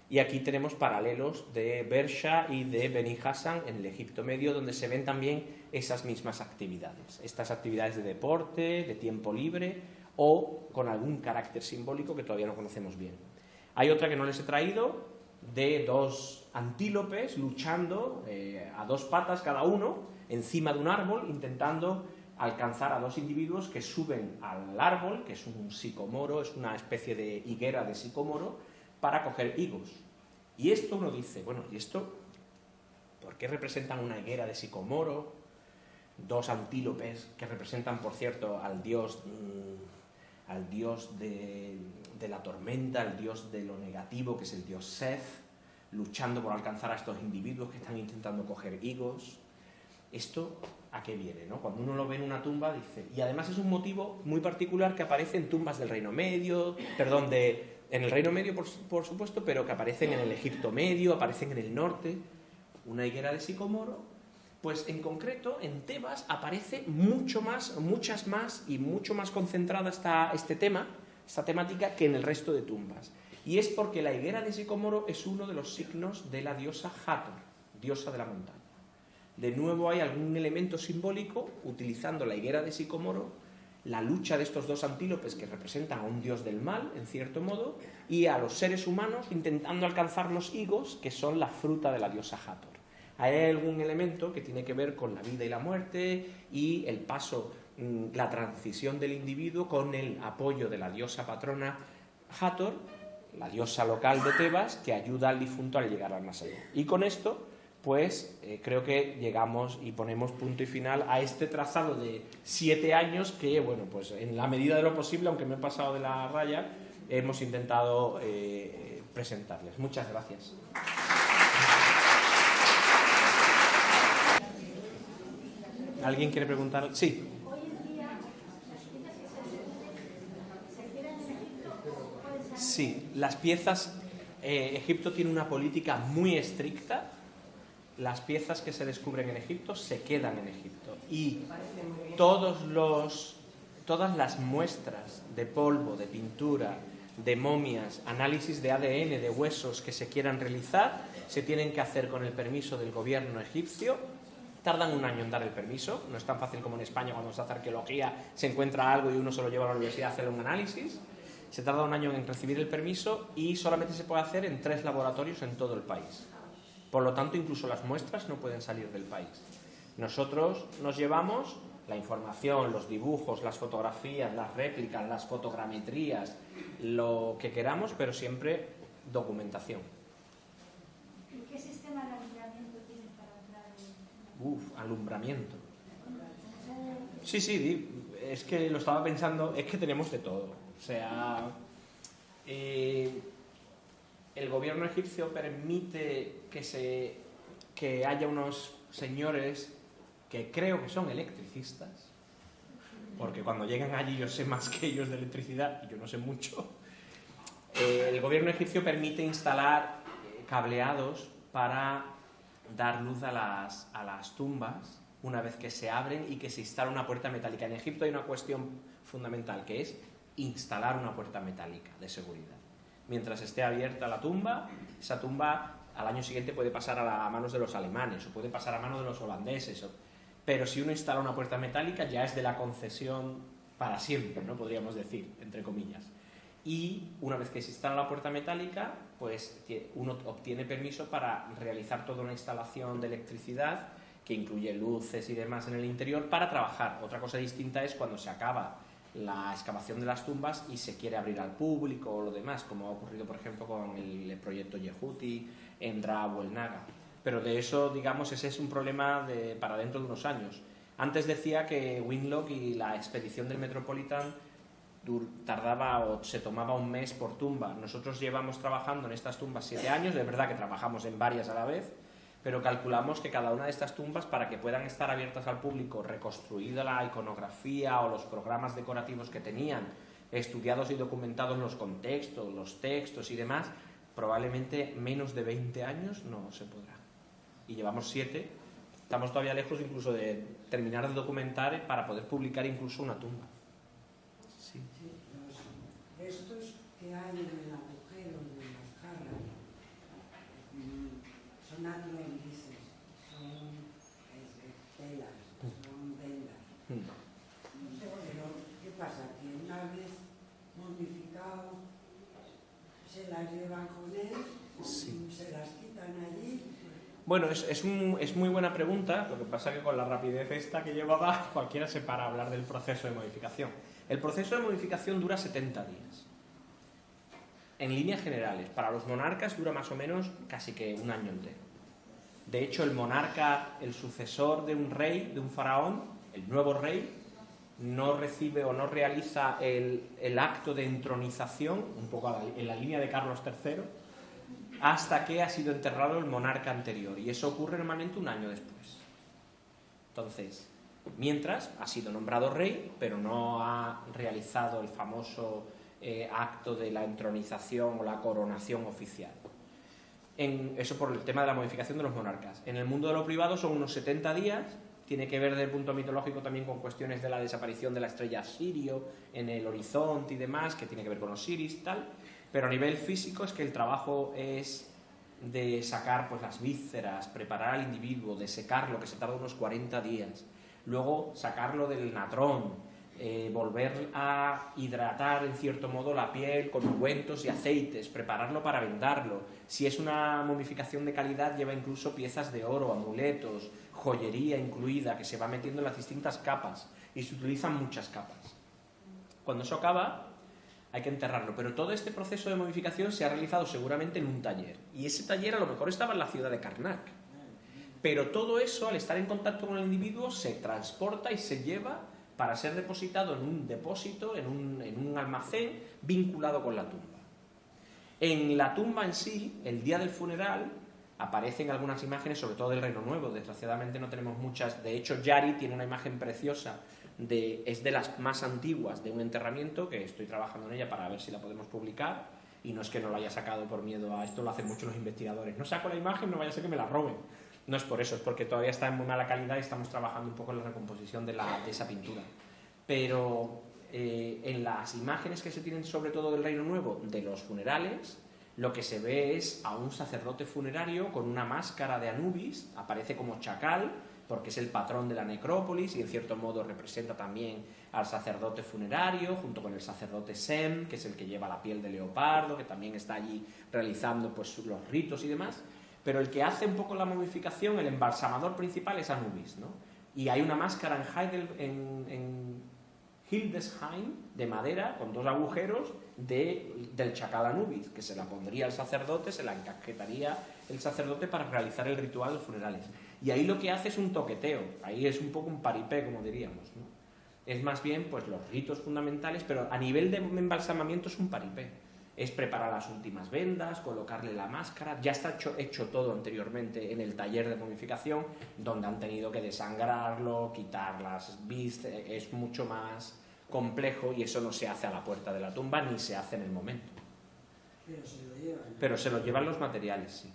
y aquí tenemos paralelos de Bersha y de Beni Hassan en el Egipto Medio, donde se ven también esas mismas actividades, estas actividades de deporte, de tiempo libre o con algún carácter simbólico que todavía no conocemos bien. Hay otra que no les he traído, de dos antílopes luchando a dos patas cada uno encima de un árbol, intentando alcanzar a dos individuos que suben al árbol, que es un sicomoro, es una especie de higuera de sicomoro, para coger higos. Y esto uno dice, bueno, ¿y esto por qué representan una higuera de sicomoro? Dos antílopes que representan, por cierto, al dios de la tormenta, al dios de lo negativo, que es el dios Seth, luchando por alcanzar a estos individuos que están intentando coger higos. ¿Esto a qué viene, ¿no? Cuando uno lo ve en una tumba, dice... Y además es un motivo muy particular que aparece en tumbas del Reino Medio, en el Reino Medio, por supuesto, pero que aparecen en el Egipto Medio, aparecen en el norte. Una higuera de sicomoro. Pues en concreto, en Tebas aparece muchas más y mucho más concentrada esta temática que en el resto de tumbas. Y es porque la higuera de sicomoro es uno de los signos de la diosa Hathor, diosa de la montaña. De nuevo hay algún elemento simbólico utilizando la higuera de sicomoro, la lucha de estos dos antílopes que representan a un dios del mal, en cierto modo, y a los seres humanos intentando alcanzar los higos, que son la fruta de la diosa Hathor. Hay algún elemento que tiene que ver con la vida y la muerte y el paso, la transición del individuo con el apoyo de la diosa patrona Hathor, la diosa local de Tebas, que ayuda al difunto al llegar al más allá. Y con esto, pues creo que llegamos y ponemos punto y final a este trazado de 7 años que, bueno, pues en la medida de lo posible, aunque me he pasado de la raya, hemos intentado presentarles. Muchas gracias. ¿Alguien quiere preguntar? Sí. Sí, las piezas... Egipto tiene una política muy estricta. Las piezas que se descubren en Egipto se quedan en Egipto. Y todas las muestras de polvo, de pintura, de momias, análisis de ADN, de huesos que se quieran realizar, se tienen que hacer con el permiso del gobierno egipcio. Tardan un año en dar el permiso. No es tan fácil como en España, cuando se hace arqueología, se encuentra algo y uno se lo lleva a la universidad a hacer un análisis. Se tarda un año en recibir el permiso y solamente se puede hacer en 3 laboratorios en todo el país. Por lo tanto, incluso las muestras no pueden salir del país. Nosotros nos llevamos la información, los dibujos, las fotografías, las réplicas, las fotogrametrías, lo que queramos, pero siempre documentación. ¿Y qué sistema de alumbramiento tienes para entrar? Alumbramiento. Sí, es que lo estaba pensando, es que tenemos de todo. O sea, el gobierno egipcio permite que haya unos señores que creo que son electricistas, porque cuando llegan allí yo sé más que ellos de electricidad y yo no sé mucho. El gobierno egipcio permite instalar cableados para dar luz a las tumbas una vez que se abren y que se instala una puerta metálica. En Egipto hay una cuestión fundamental, que es instalar una puerta metálica de seguridad. Mientras esté abierta la tumba, esa tumba al año siguiente puede pasar a manos de los alemanes o puede pasar a manos de los holandeses. Pero si uno instala una puerta metálica ya es de la concesión para siempre, ¿no? Podríamos decir, entre comillas. Y una vez que se instala la puerta metálica, pues uno obtiene permiso para realizar toda una instalación de electricidad que incluye luces y demás en el interior para trabajar. Otra cosa distinta es cuando se acaba la excavación de las tumbas y se quiere abrir al público o lo demás, como ha ocurrido, por ejemplo, con el proyecto Yehuti, Endra o el Naga. Pero de eso, digamos, ese es un problema para dentro de unos años. Antes decía que Winlock y la expedición del Metropolitan tardaba o se tomaba un mes por tumba. Nosotros llevamos trabajando en estas tumbas 7 años, de verdad que trabajamos en varias a la vez, pero calculamos que cada una de estas tumbas, para que puedan estar abiertas al público, reconstruida la iconografía o los programas decorativos que tenían, estudiados y documentados los contextos, los textos y demás, probablemente menos de 20 años no se podrá. Y llevamos 7, estamos todavía lejos incluso de terminar de documentar para poder publicar incluso una tumba. Sí. Sí, los restos que hay en el agujero de las jarras son apéndices, son telas, son vendas. Pero, ¿qué pasa? Que una vez momificado se las llevan con él, Sí. se las quitan allí. Bueno, es muy buena pregunta. Lo que pasa es que con la rapidez esta que llevaba, cualquiera se para a hablar del proceso de modificación. El proceso de modificación dura 70 días. En líneas generales, para los monarcas dura más o menos casi que un año entero. De hecho, el monarca, el sucesor de un rey, de un faraón, el nuevo rey, no recibe o no realiza el acto de entronización, un poco en la línea de Carlos III, hasta que ha sido enterrado el monarca anterior. Y eso ocurre normalmente un año después. Entonces, mientras ha sido nombrado rey, pero no ha realizado el famoso acto de la entronización o la coronación oficial. Eso por el tema de la modificación de los monarcas. En el mundo de lo privado son unos 70 días. Tiene que ver desde el punto mitológico también con cuestiones de la desaparición de la estrella Sirio en el horizonte y demás, que tiene que ver con Osiris y tal. Pero a nivel físico es que el trabajo es de sacar pues las vísceras, preparar al individuo, de secarlo, que se tarda unos 40 días. Luego sacarlo del natrón, volver a hidratar en cierto modo la piel con ungüentos y aceites, prepararlo para vendarlo. Si es una momificación de calidad, lleva incluso piezas de oro, amuletos, joyería incluida, que se va metiendo en las distintas capas, y se utilizan muchas capas. Cuando eso acaba, hay que enterrarlo, pero todo este proceso de momificación se ha realizado seguramente en un taller, y ese taller a lo mejor estaba en la ciudad de Karnak, pero todo eso, al estar en contacto con el individuo, se transporta y se lleva para ser depositado en un depósito, en un almacén vinculado con la tumba. En la tumba en sí, el día del funeral, aparecen algunas imágenes, sobre todo del Reino Nuevo. Desgraciadamente no tenemos muchas. De hecho, Yari tiene una imagen preciosa, es de las más antiguas de un enterramiento, que estoy trabajando en ella para ver si la podemos publicar, y no es que no la haya sacado por miedo a esto, lo hacen mucho los investigadores. No saco la imagen, no vaya a ser que me la roben. No es por eso, es porque todavía está en muy mala calidad y estamos trabajando un poco en la recomposición de esa pintura. Pero en las imágenes que se tienen sobre todo del Reino Nuevo, de los funerales, lo que se ve es a un sacerdote funerario con una máscara de Anubis, aparece como chacal, porque es el patrón de la necrópolis y en cierto modo representa también al sacerdote funerario, junto con el sacerdote Sem, que es el que lleva la piel de leopardo, que también está allí realizando pues los ritos y demás. Pero el que hace un poco la momificación, el embalsamador principal, es Anubis, ¿no? Y hay una máscara en Hildesheim, de madera, con 2 agujeros, del chacal Anubis, que se la pondría el sacerdote, se la encaquetaría el sacerdote para realizar el ritual de los funerales. Y ahí lo que hace es un toqueteo, ahí es un poco un paripé, como diríamos, ¿no? Es más bien pues los ritos fundamentales, pero a nivel de embalsamamiento es un paripé. es preparar las últimas vendas, colocarle la máscara. Ya está hecho todo anteriormente en el taller de momificación, donde han tenido que desangrarlo, quitar las vísceras. Es mucho más complejo y eso no se hace a la puerta de la tumba ni se hace en el momento. Pero se lo llevan. Pero se lo llevan los materiales, sí.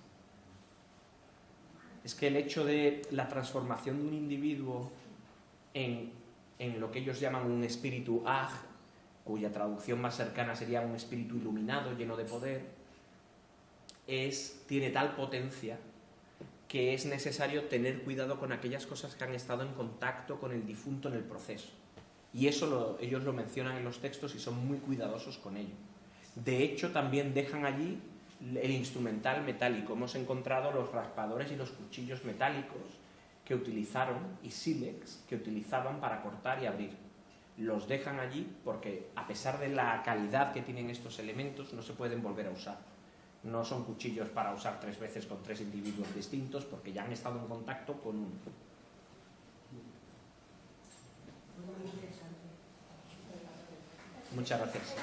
Es que el hecho de la transformación de un individuo en lo que ellos llaman un espíritu Aj, cuya traducción más cercana sería un espíritu iluminado, lleno de poder, tiene tal potencia que es necesario tener cuidado con aquellas cosas que han estado en contacto con el difunto en el proceso. Y eso ellos lo mencionan en los textos y son muy cuidadosos con ello. De hecho, también dejan allí el instrumental metálico. Hemos encontrado los raspadores y los cuchillos metálicos que utilizaron y sílex que utilizaban para cortar y abrir. Los dejan allí porque, a pesar de la calidad que tienen estos elementos, no se pueden volver a usar. No son cuchillos para usar 3 veces con 3 individuos distintos porque ya han estado en contacto con uno. Muchas gracias.